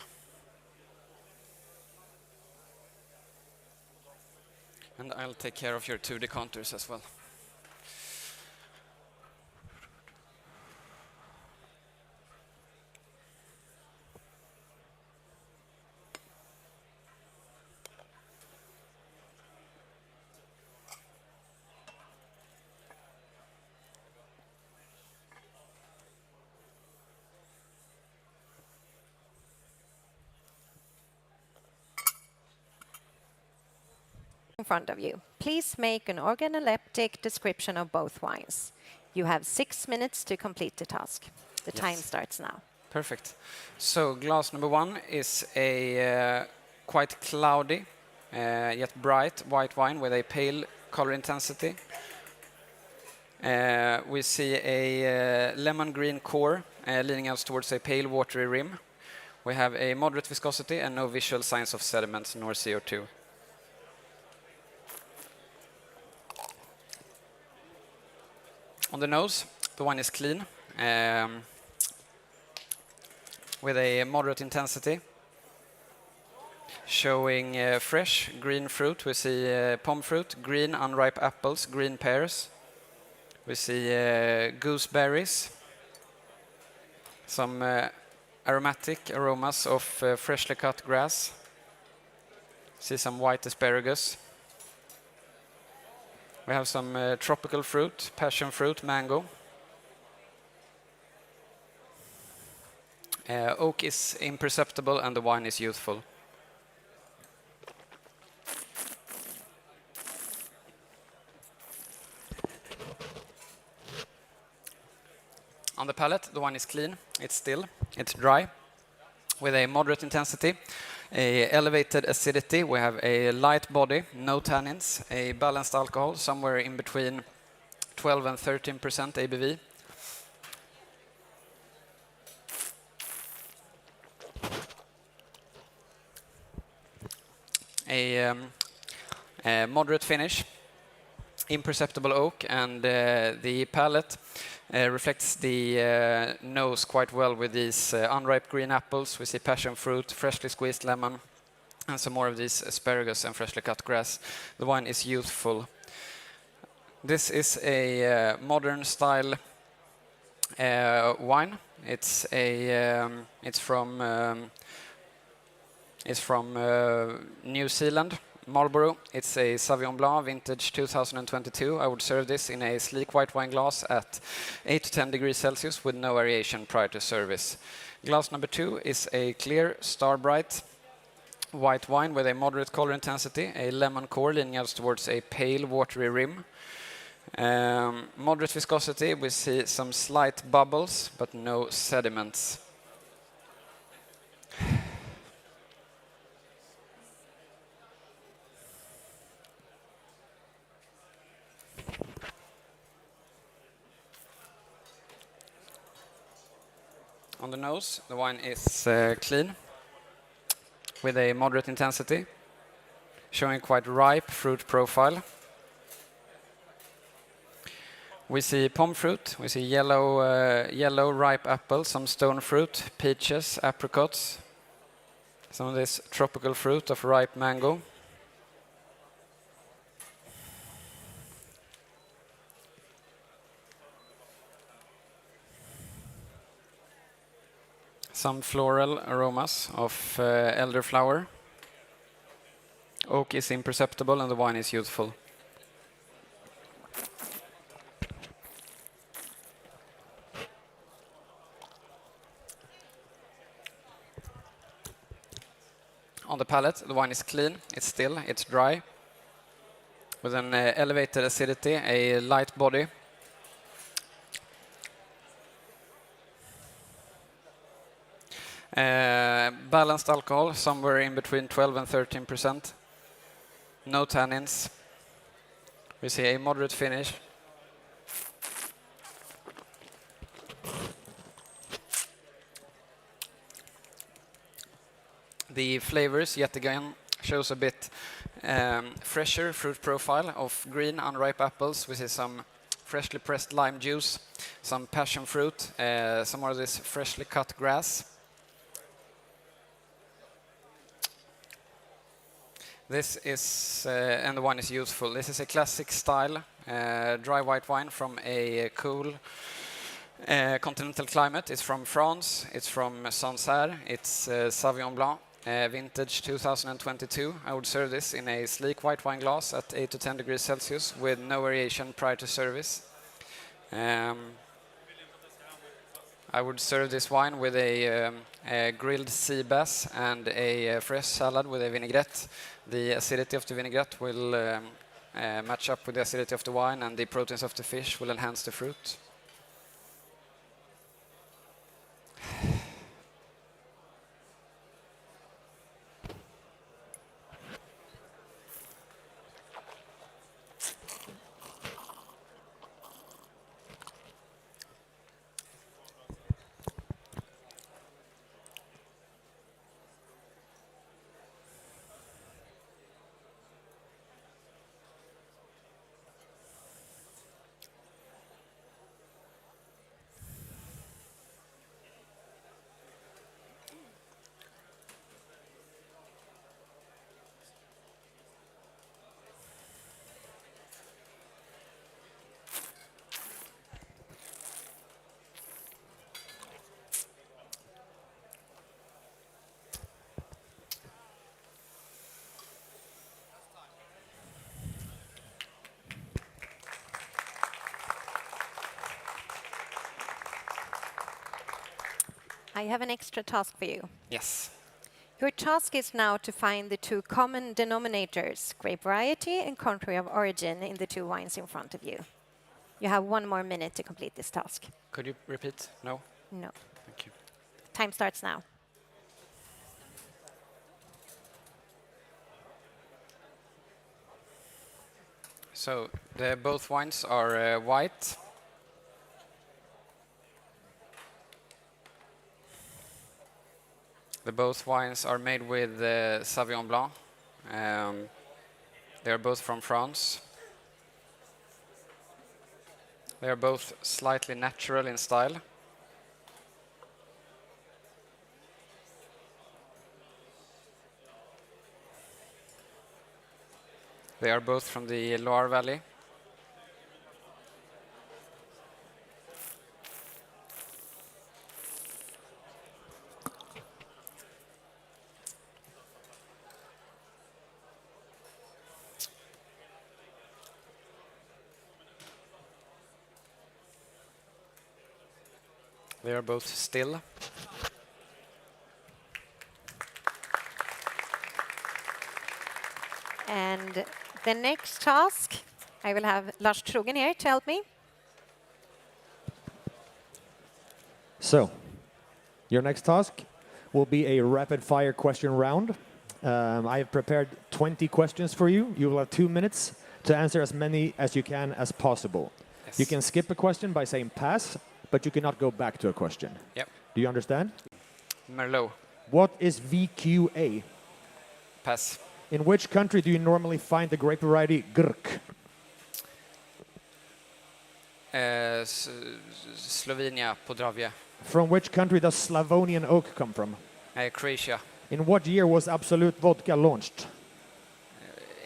And I'll take care of your 2 decanters as well. In front of you. Please make an organoleptic description of both wines. You have 6 minutes to complete the task. The time starts now. Perfect. So glass number 1 is a quite cloudy, yet bright white wine with a pale color intensity. We see a lemon green core leaning us towards a pale watery rim. We have a moderate viscosity and no visual signs of sediments nor CO2. On the nose, the wine is clean, with a moderate intensity, showing fresh green fruit. We see pomme fruit, green unripe apples, green pears. We see gooseberries, some aromatic aromas of freshly cut grass. See some white asparagus. We have some tropical fruit, passion fruit, mango. Oak is imperceptible and the wine is youthful. On the palate, the wine is clean, it's still, it's dry, with a moderate intensity, a elevated acidity. We have a light body, no tannins, a balanced alcohol, somewhere in between 12 and 13% ABV. A moderate finish, imperceptible oak, and the palate reflects the nose quite well with these unripe green apples. We see passion fruit, freshly squeezed lemon, and some more of these asparagus and freshly cut grass. The wine is youthful. This is a modern style wine. It's from New Zealand, Marlborough. It's a Sauvignon Blanc, vintage 2022. I would serve this in a sleek white wine glass at 8 to 10 degrees Celsius with no variation prior to service. Glass number 2 is a clear, star-bright white wine with a moderate color intensity, a lemon core leaning us towards a pale, watery rim. Moderate viscosity, we see some slight bubbles, but no sediments. On the nose, the wine is clean, with a moderate intensity, showing quite ripe fruit profile. We see pomme fruit, we see yellow ripe apples, some stone fruit, peaches, apricots, some of this tropical fruit of ripe mango. Some floral aromas of elderflower. Oak is imperceptible and the wine is youthful. On the palate, the wine is clean, it's still, it's dry, with an elevated acidity, a light body. Balanced alcohol, somewhere in between 12 and 13%. No tannins. We see a moderate finish. The flavors, yet again, shows a bit fresher fruit profile of green unripe apples. We see some freshly pressed lime juice, some passion fruit, some more of this freshly cut grass. This is, and the wine is youthful. This is a classic style, dry white wine from a cool continental climate. It's from France, it's from Sancerre, it's Sauvignon Blanc, vintage 2022. I would serve this in a sleek white wine glass at 8 to 10 degrees Celsius with no variation prior to service. I would serve this wine with a grilled sea bass and a fresh salad with a vinaigrette. The acidity of the vinaigrette will match up with the acidity of the wine, and the proteins of the fish will enhance the fruit. I have an extra task for you. Yes. Your task is now to find the 2 common denominators, grape variety and country of origin, in the 2 wines in front of you. You have 1 more minute to complete this task. Could you repeat? No? No. Thank you. Time starts now. So both wines are white. Both wines are made with Sauvignon Blanc. They are both from France. They are both slightly natural in style. They are both from the Loire Valley. They are both still. And the next task, I will have Lars Trogen here to help me. So, your next task will be a rapid-fire question round. I have prepared 20 questions for you. You will have 2 minutes to answer as many as you can as possible. Yes. You can skip a question by saying pass, but you cannot go back to a question. Yep. Do you understand? Merlot. What is VQA? Pass. In which country do you normally find the grape variety Grk? Slovenia, Podravia. From which country does Slavonian oak come from? Croatia, In what year was Absolute Vodka launched?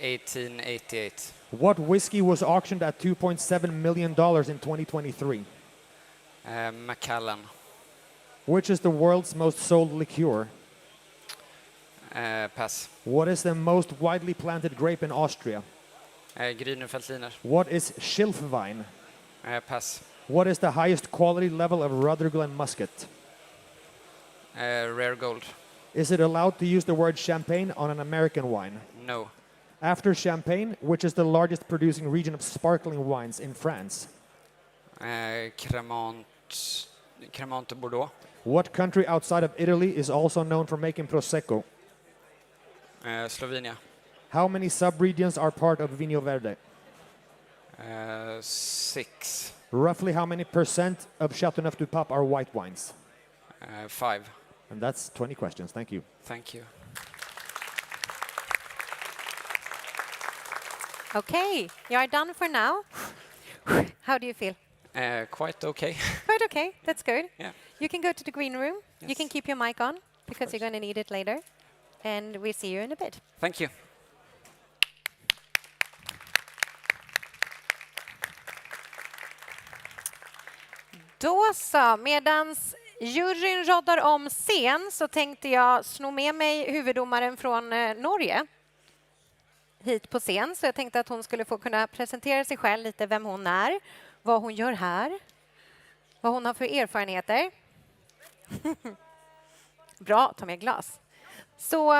1888. What whiskey was auctioned at $2.7 million in 2023? Macallan. Which is the world's most sold liqueur? Pass. What is the most widely planted grape in Austria? Grünerfeldliner. What is Schilfwein? Pass. What is the highest quality level of Rutherglen muscat? Rare gold. Is it allowed to use the word champagne on an American wine? No. After Champagne, which is the largest producing region of sparkling wines in France? Cremant Bordeaux. What country outside of Italy is also known for making Prosecco? Slovenia. How many subregions are part of Vinho Verde? 6. Roughly how many percent of Châteauneuf-du-Pape are white wines? 5. And that's 20 questions. Thank you. Thank you. Okay, you are done for now. How do you feel? Quite okay. Quite okay, that's good. Yeah. You can go to the green room. You Yes. can keep your mic on because you're course. going to need it later. And we'll see you in a bit. Thank you. Då så, medans juryn roddar om scen så tänkte jag sno med mig huvuddomaren från Norge hit på scen. Så jag tänkte att hon skulle få kunna presentera sig själv lite, vem hon är, vad hon gör här, vad hon har för erfarenheter. Bra, ta med glas. Så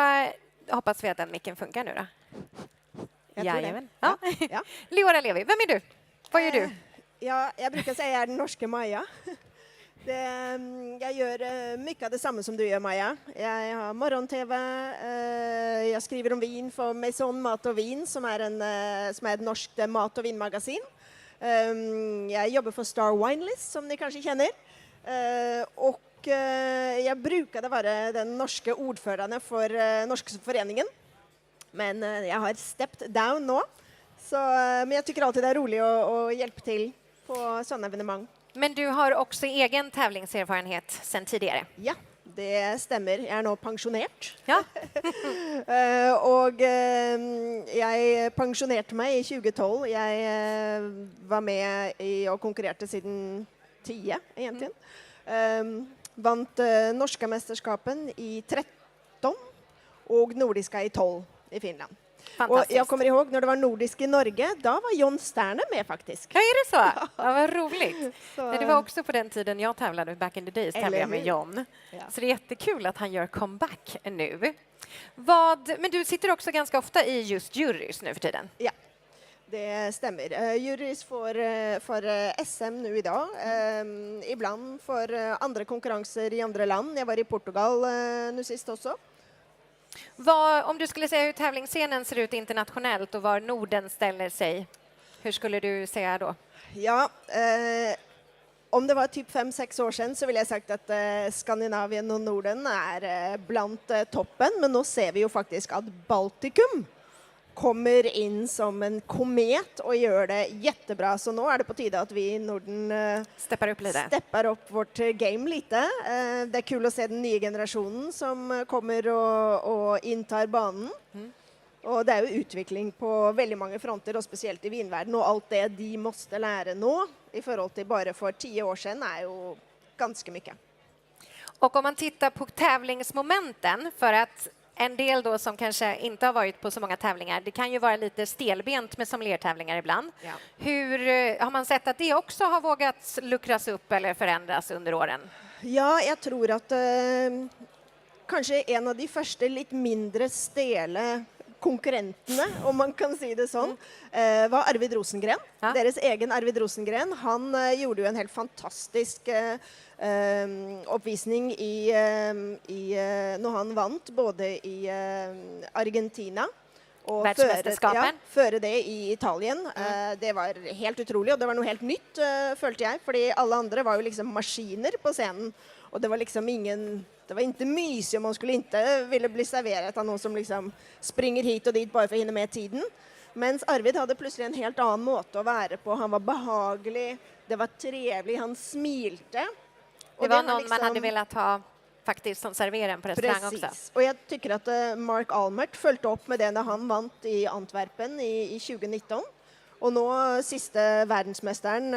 hoppas vi att den micken funkar nu då. Jag tror det. Jajamän. Ja. Ja. Leora Levi, vem är du? Vad gör du? Ja, jag brukar säga jag är den norske Maja. Jag gör mycket av det samma som du gör, Maja. Jag har morgon-tv, jag skriver om vin för Maison Mat och Vin, som är ett norskt mat- och vinmagasin. Jag jobbar för Star Wine List, som ni kanske känner. Och jag brukade vara den norska ordföranden för Norska föreningen. Men jag har stepped down nu. Men jag tycker alltid det är roligt att hjälpa till på sådana evenemang. Men du har också egen tävlingserfarenhet sedan tidigare. Ja, det stämmer. Jag är nu pensionerad. Ja. Och jag pensionerade mig i 2012. Jag var med och konkurrerade sedan 10 egentligen. Vant Norska Mästerskapen i 13 och Nordiska i 12 i Finland. Och Fantastiskt. jag kommer ihåg när det var nordisk i Norge, då var John Sterner med faktiskt. Ja, är det så? Ja, vad roligt. Så, Nej, det var också på den tiden jag tävlade, back in the days, tävlade jag med hur? John. Ja. Så det är jättekul att han gör comeback nu. Men du sitter också ganska ofta i just jurys nu för tiden. Ja, det stämmer. Jurys för SM nu idag. Ibland för andra konkurrenser i andra land. Jag var i Portugal nu sist också. Om du skulle säga hur tävlingsscenen ser ut internationellt och var Norden ställer sig, hur skulle du säga då? Ja, om det var typ 5-6 år sedan så vill jag sagt att Skandinavien och Norden är bland toppen. Men nu ser vi ju faktiskt att Baltikum kommer in som en komet och gör det jättebra. Så nu är det på tiden att vi i Norden steppar upp vårt game lite. Det är kul att se den nya generationen som kommer och intar banan. Och det är ju utveckling på väldigt många fronter och speciellt i vinvärlden och allt det de måste lära nu i förhållande till bara för 10 år sedan är ju ganska mycket. Och om man tittar på tävlingsmomenten, för att en del då som kanske inte har varit på så många tävlingar, det kan ju vara lite stelbent med sommeliertävlingar ibland. Ja. Hur har man sett att det också har vågat luckras upp eller förändras under åren? Ja, jag tror att kanske en av de första lite mindre stela konkurrenterna, om man kan säga det så, var Arvid Rosengren. Ja. Deras egen Arvid Rosengren. Han gjorde ju en helt fantastisk uppvisning när han vann både i Argentina och före det i Italien. Det var helt otroligt och det var något helt nytt, följde jag, för alla andra var ju liksom maskiner på scenen och det var liksom det var inte mysigt, man skulle inte vilja bli serverad av någon som liksom springer hit och dit bara för att hinna med tiden. Men Arvid hade plötsligt en helt annan måte att vara på. Han var behaglig, det var trevligt, han smilte. Det var någon man hade velat ha faktiskt som serveraren på restaurang också. Och jag tycker att Mark Almert följde upp med det när han vann i Antwerpen i 2019. Och nu sista världsmästaren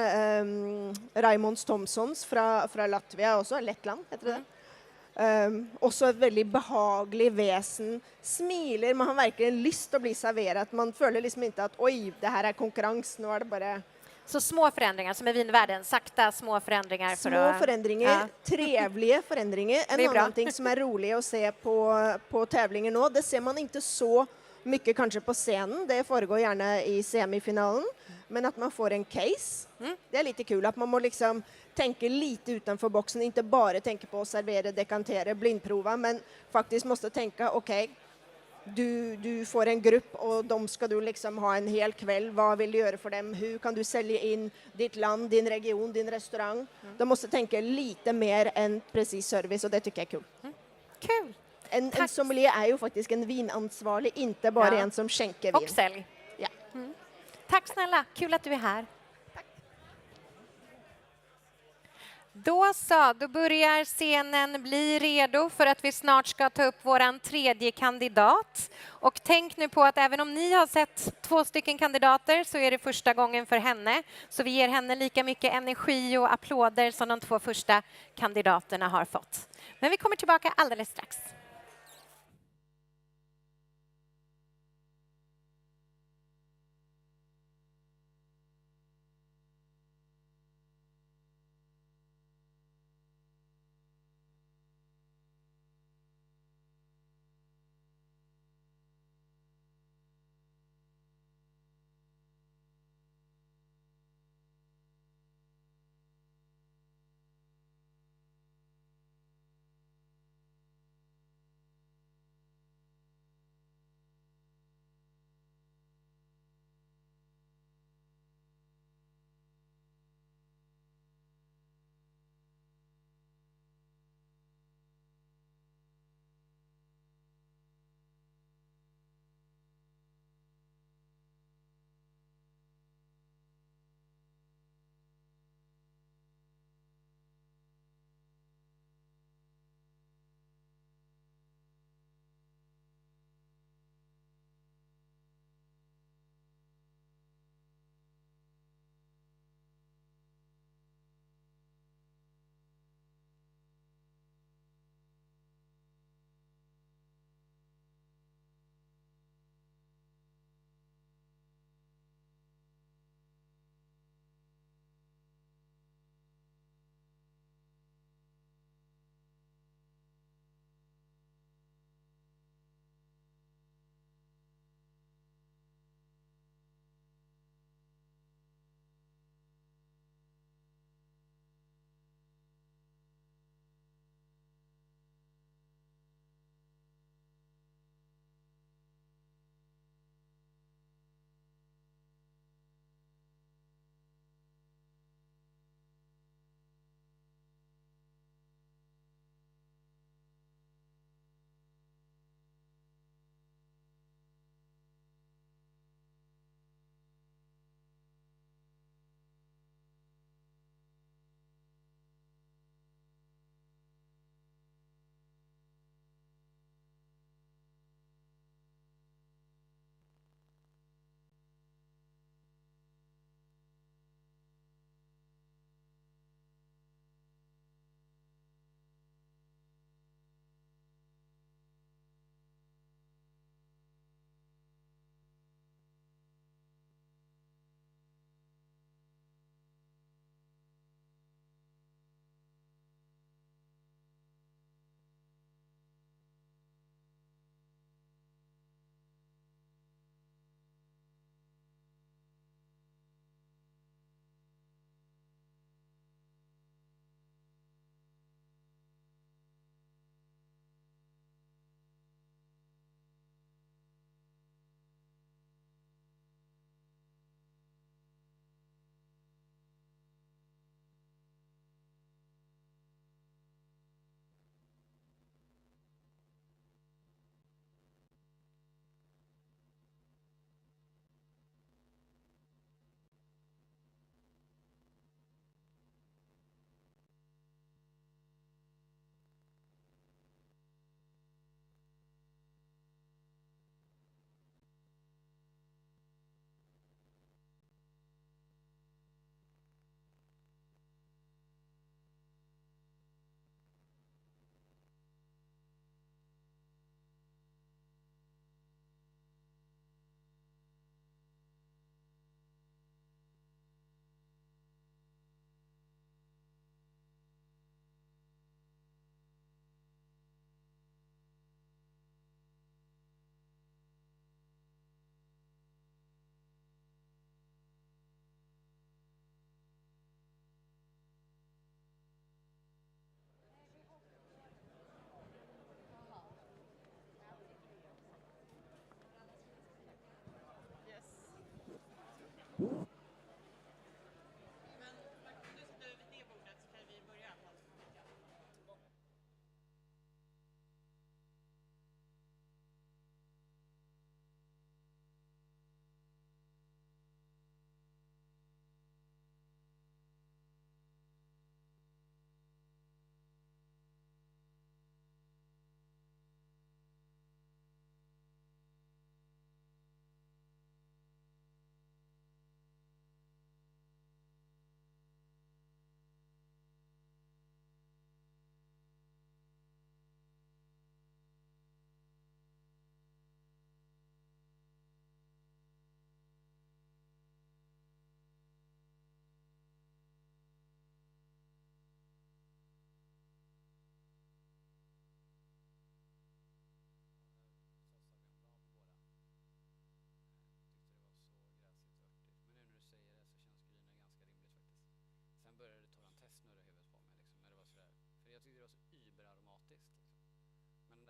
Raimond Thomsons från Latvia, också Lettland heter det. Också ett väldigt behaglig väsen, smiler, man har verkligen lust att bli serverad. Man följer liksom inte att oj, det här är konkurrens, nu är det bara... Så små förändringar som i vinvärlden, sakta små förändringar. Små förändringar, trevliga förändringar. En annan ting som är rolig att se på tävlingar nu, det ser man inte så mycket kanske på scenen, det föregår gärna i semifinalen, men att man får en case, det är lite kul, att man må liksom tänka lite utanför boxen, inte bara tänka på att servera, dekantera, blindprova, men faktiskt måste tänka, okej, du får en grupp och de ska du liksom ha en hel kväll, vad vill du göra för dem, hur kan du sälja in ditt land, din region, din restaurang. De måste tänka lite mer än precis service och det tycker jag är kul. Kul! En sommelier är ju faktiskt en vinansvarig, inte bara en som skänker vin. Och sälj. Ja. Tack snälla, kul att du är här. Tack. Då börjar scenen bli redo för att vi snart ska ta upp våran tredje kandidat. Och tänk nu på att även om ni har sett 2 stycken kandidater så är det första gången för henne. Så vi ger henne lika mycket energi och applåder som de 2 första kandidaterna har fått. Men vi kommer tillbaka alldeles strax.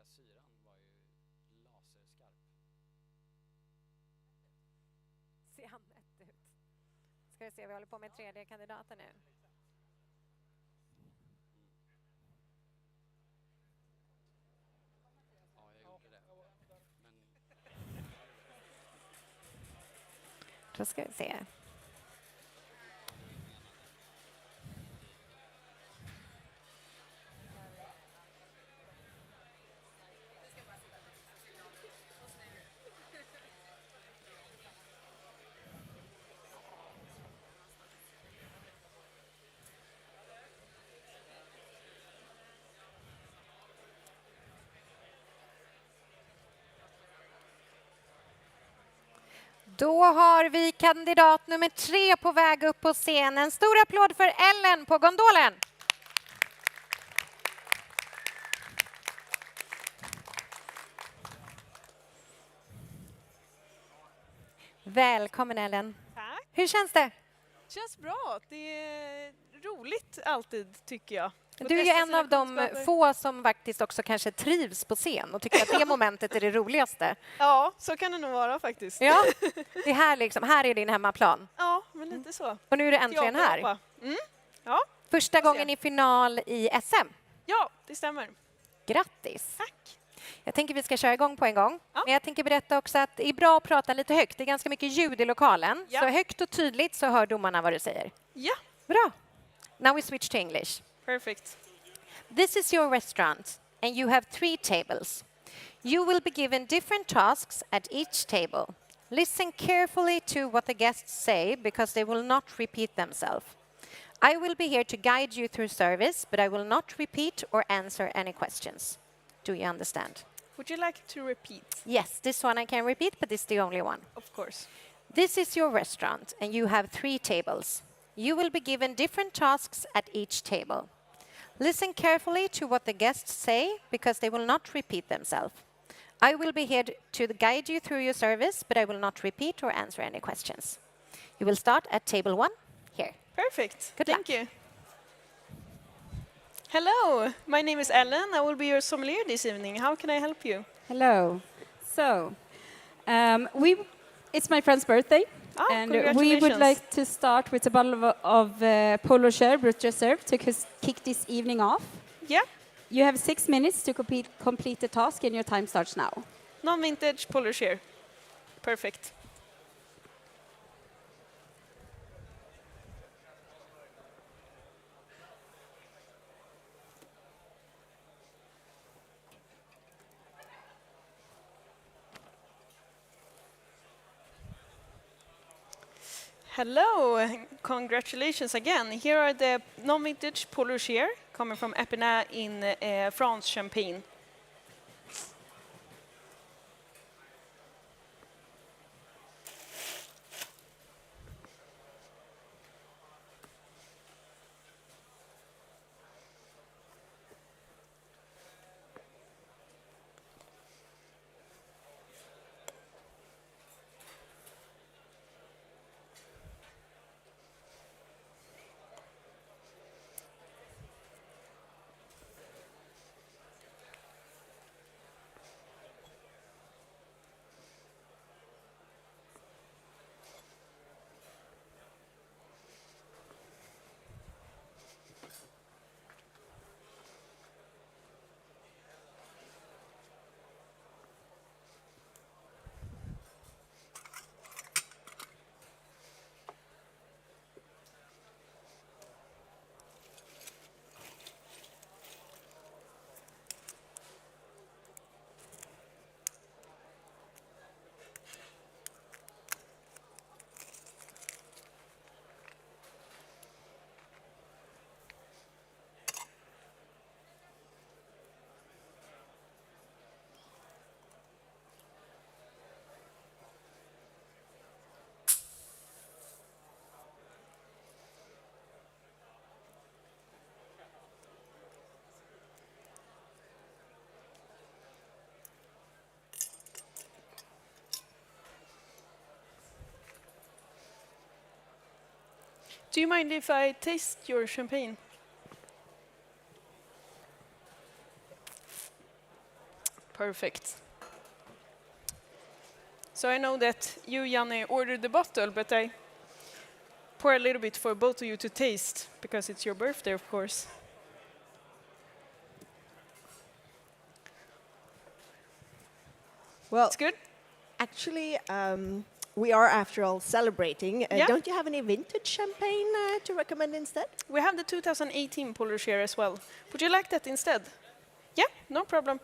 där syran var ju laserskarp. Ser han rätt ut? Ska vi se, vi håller på med tredje kandidaten nu. Ja, jag gjorde det. Men Då ska vi se. Då har vi kandidat nummer 3 på väg upp på scenen. Stor applåd för Ellen på gondolen. Välkommen Ellen. Tack. Hur känns det? Känns bra. Det är roligt alltid, tycker jag. Du är ju en av de få som faktiskt också kanske trivs på scen och tycker att det momentet är det roligaste. Ja, så kan det nog vara faktiskt. Ja, det är här liksom, här är din hemmaplan. Ja, men lite så. Och nu är du äntligen här. Mm. Ja. Första gången i final i SM. Ja, det stämmer. Grattis! Tack. Jag tänker vi ska köra igång på en gång. Ja. Men jag tänker berätta också att det är bra att prata lite högt. Det är ganska mycket ljud i lokalen. Ja. Så högt och tydligt så hör domarna vad du säger. Ja, Bra! Now we switch to English. perfect. This is your restaurant and you have 3 tables. You will be given different tasks at each table. Listen carefully to what the guests say because they will not repeat themselves. I will be here to guide you through service, but I will not repeat or answer any questions. Do you understand? Would you like to repeat? Yes, this one I can repeat, but this is the only one. Of course. This is your restaurant and you have 3 tables. You will be given different tasks at each table. Listen carefully to what the guests say because they will not repeat themselves. I will be here to guide you through your service, but I will not repeat or answer any questions. You will start at table 1 here. Perfect. Good Thank luck. you. Hello, my name is Ellen. I will be your sommelier this evening. How can I help you? Hello. So, it's my friend's birthday, and we would congratulations. like to start with a bottle of Polo Share Brut Reserve to kick this evening off. Yeah, You have 6 minutes to complete the task, and your time starts now. non-vintage Polo Share. Perfect. Hello, congratulations again. Here are the non-vintage Polo Share coming from Epinay in France, Champagne. Do you mind if I taste your champagne? Perfect. So I know that you, Janne, ordered the bottle, but I pour a little bit for both of you to taste, because it's your birthday, of course. Well, It's good? actually, we are, after all, celebrating. Yeah. Don't you have any vintage champagne to recommend instead? We have the 2018 Polar Share as well. Would you like that instead? Yeah, no problem.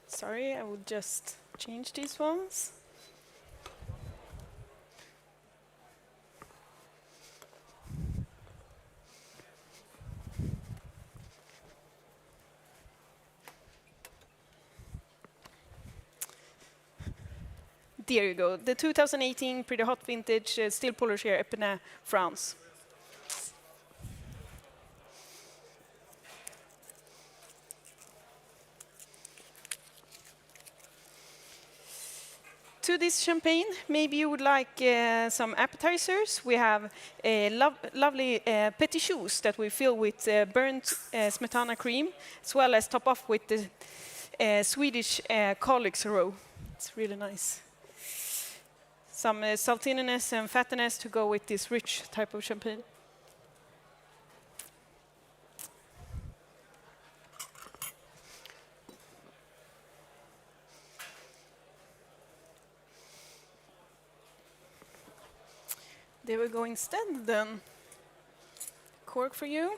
Sorry, I will just change these ones. There you go. The 2018 Pretty Hot Vintage Still Polar Share Epinay, France. To this champagne, maybe you would like some appetizers. We have lovely petit choux that we fill with burnt smetana cream, as well as top off with the Swedish Kalix roe. It's really nice. Some saltiness and fattiness to go with this rich type of champagne. There we go instead then. Cork for you.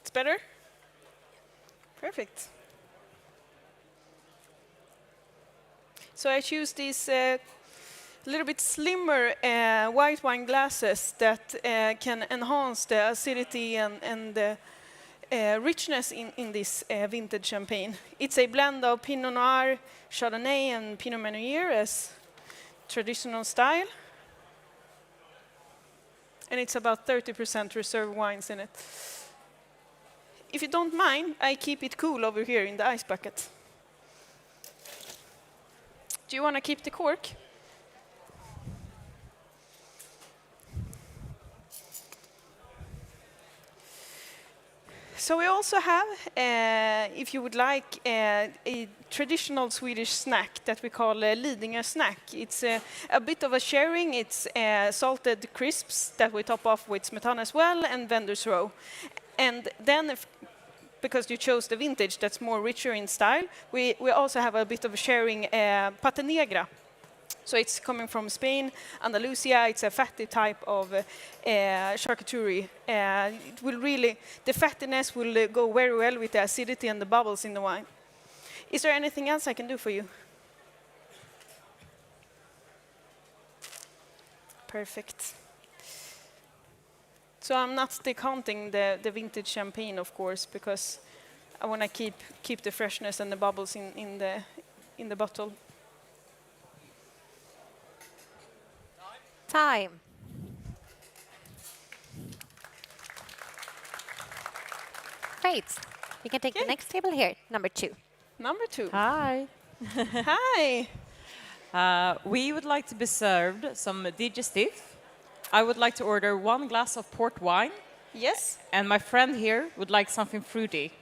It's better? Perfect. So I choose these little bit slimmer white wine glasses that can enhance the acidity and the richness in this vintage champagne. It's a blend of Pinot Noir, Chardonnay, and Pinot Meunier as traditional style. And it's about 30% reserve wines in it. If you don't mind, I keep it cool over here in the ice bucket. Do you want to keep the cork? So we also have, if you would like, a traditional Swedish snack that we call Lidingö snack. It's a bit of a sharing. It's salted crisps that we top off with smetana as well and vendor's roe. And then, because you chose the vintage that's more richer in style, we also have a bit of a sharing pata negra. So it's coming from Spain, Andalusia. It's a fatty type of charcuterie. It will really, the fattiness will go very well with the acidity and the bubbles in the wine. Is there anything else I can do for you? Perfect. So I'm not decanting the vintage champagne, of course, because I want to keep the freshness and the bubbles in the bottle. Time. Great. You can take the next table here, number 2. Number 2. Hi. Hi. We would like to be served some digestif. I would like to order 1 glass of port wine. Yes. And my friend here would like something fruity.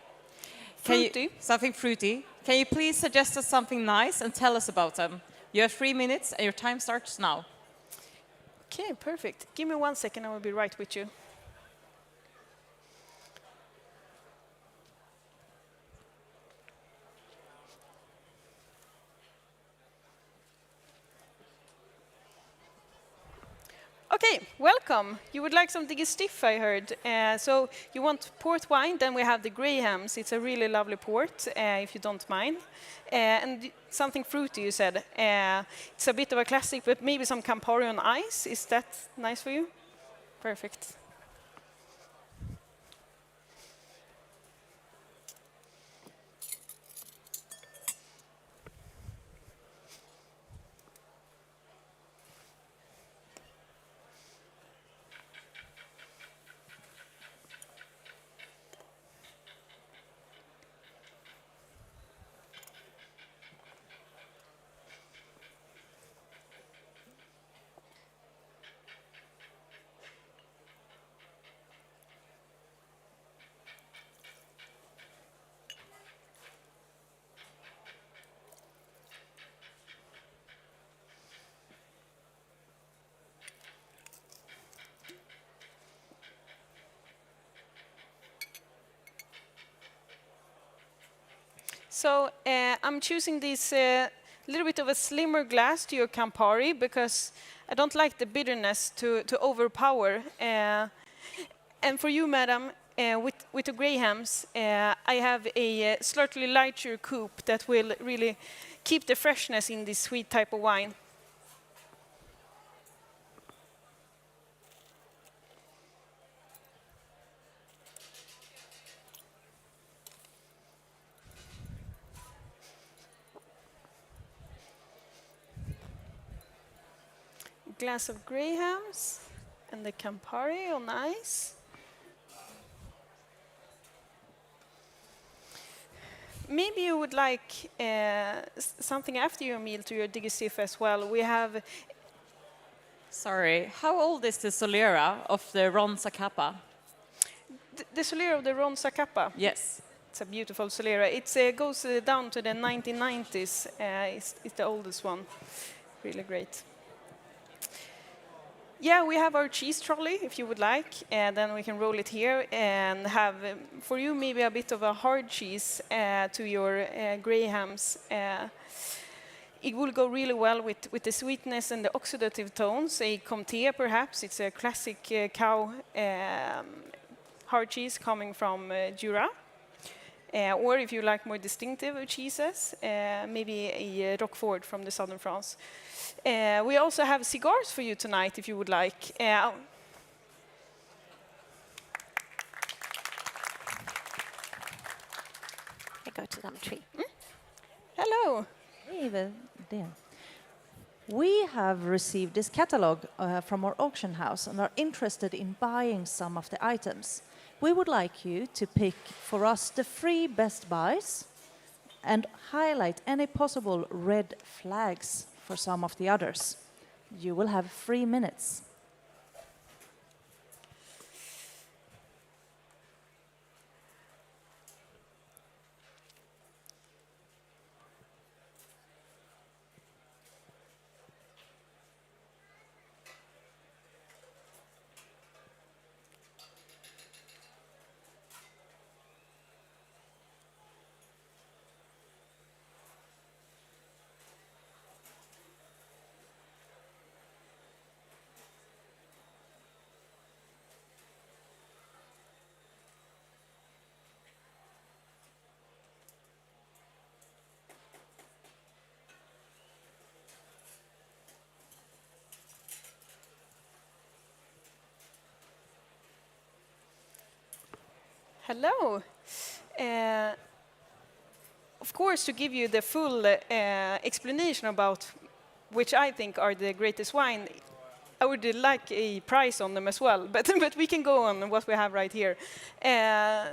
Something fruity. Can you please suggest us something nice and tell us about them? You have 3 minutes and your time starts now. Okay, perfect. Give me 1 second, I will be right with you. Okay, welcome. You would like some digestif, I heard. So you want port wine, then we have the Grahams. It's a really lovely port, if you don't mind. And something fruity, you said. It's a bit of a classic, but maybe some Campari on ice. Is that nice for you? Perfect. So I'm choosing this little bit of a slimmer glass to your Campari because I don't like the bitterness to overpower. And for you, madam, with the Grahams, I have a slightly lighter coupe that will really keep the freshness in this sweet type of wine. Glass of Grahams and the Campari on ice. Maybe you would like something after your meal to your digestif as well. We have... Sorry, how old is the Solera of the Ron Zacapa? The Solera of the Ron Zacapa? Yes. It's a beautiful Solera. It goes down to the 1990s. It's the oldest one. Really great. Yeah, we have our cheese trolley, if you would like, and then we can roll it here and have, for you, maybe a bit of a hard cheese to your Grahams. It will go really well with the sweetness and the oxidative tones. A Comté, perhaps. It's a classic cow hard cheese coming from Jura. Or if you like more distinctive cheeses, maybe a Roquefort from the southern France. We also have cigars for you tonight, if you would like. I go to number 3. Hello. We have received this catalog from our auction house and are interested in buying some of the items. We would like you to pick for us the 3 best buys and highlight any possible red flags for some of the others. You will have 3 minutes. Hello. Of course, to give you the full explanation about which I think are the greatest wine, I would like a price on them as well, but we can go on what we have right here. To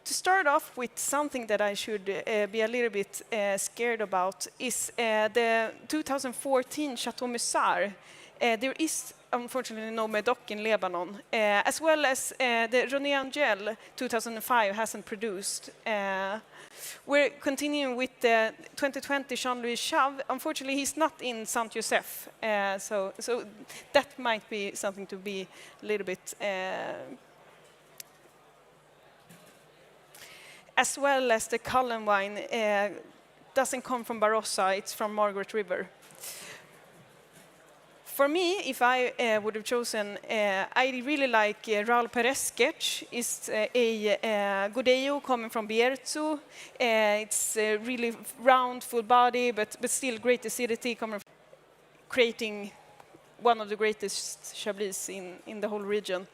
start off with something that I should be a little bit scared about is the 2014 Chateau Musard. There is unfortunately no Medoc in Lebanon, as well as the René Angel 2005 hasn't produced. We're continuing with the 2020 Jean-Louis Chave. Unfortunately, he's not in Saint-Joseph, so that might be something to be a little bit... as well as the Cullen wine doesn't come from Barossa, it's from Margaret River. For me, if I would have chosen, I really like Raul Perez sketch. It's a Godello coming from Bierzo. It's really round, full body, but still great acidity, creating one of the greatest Chablis in the whole region.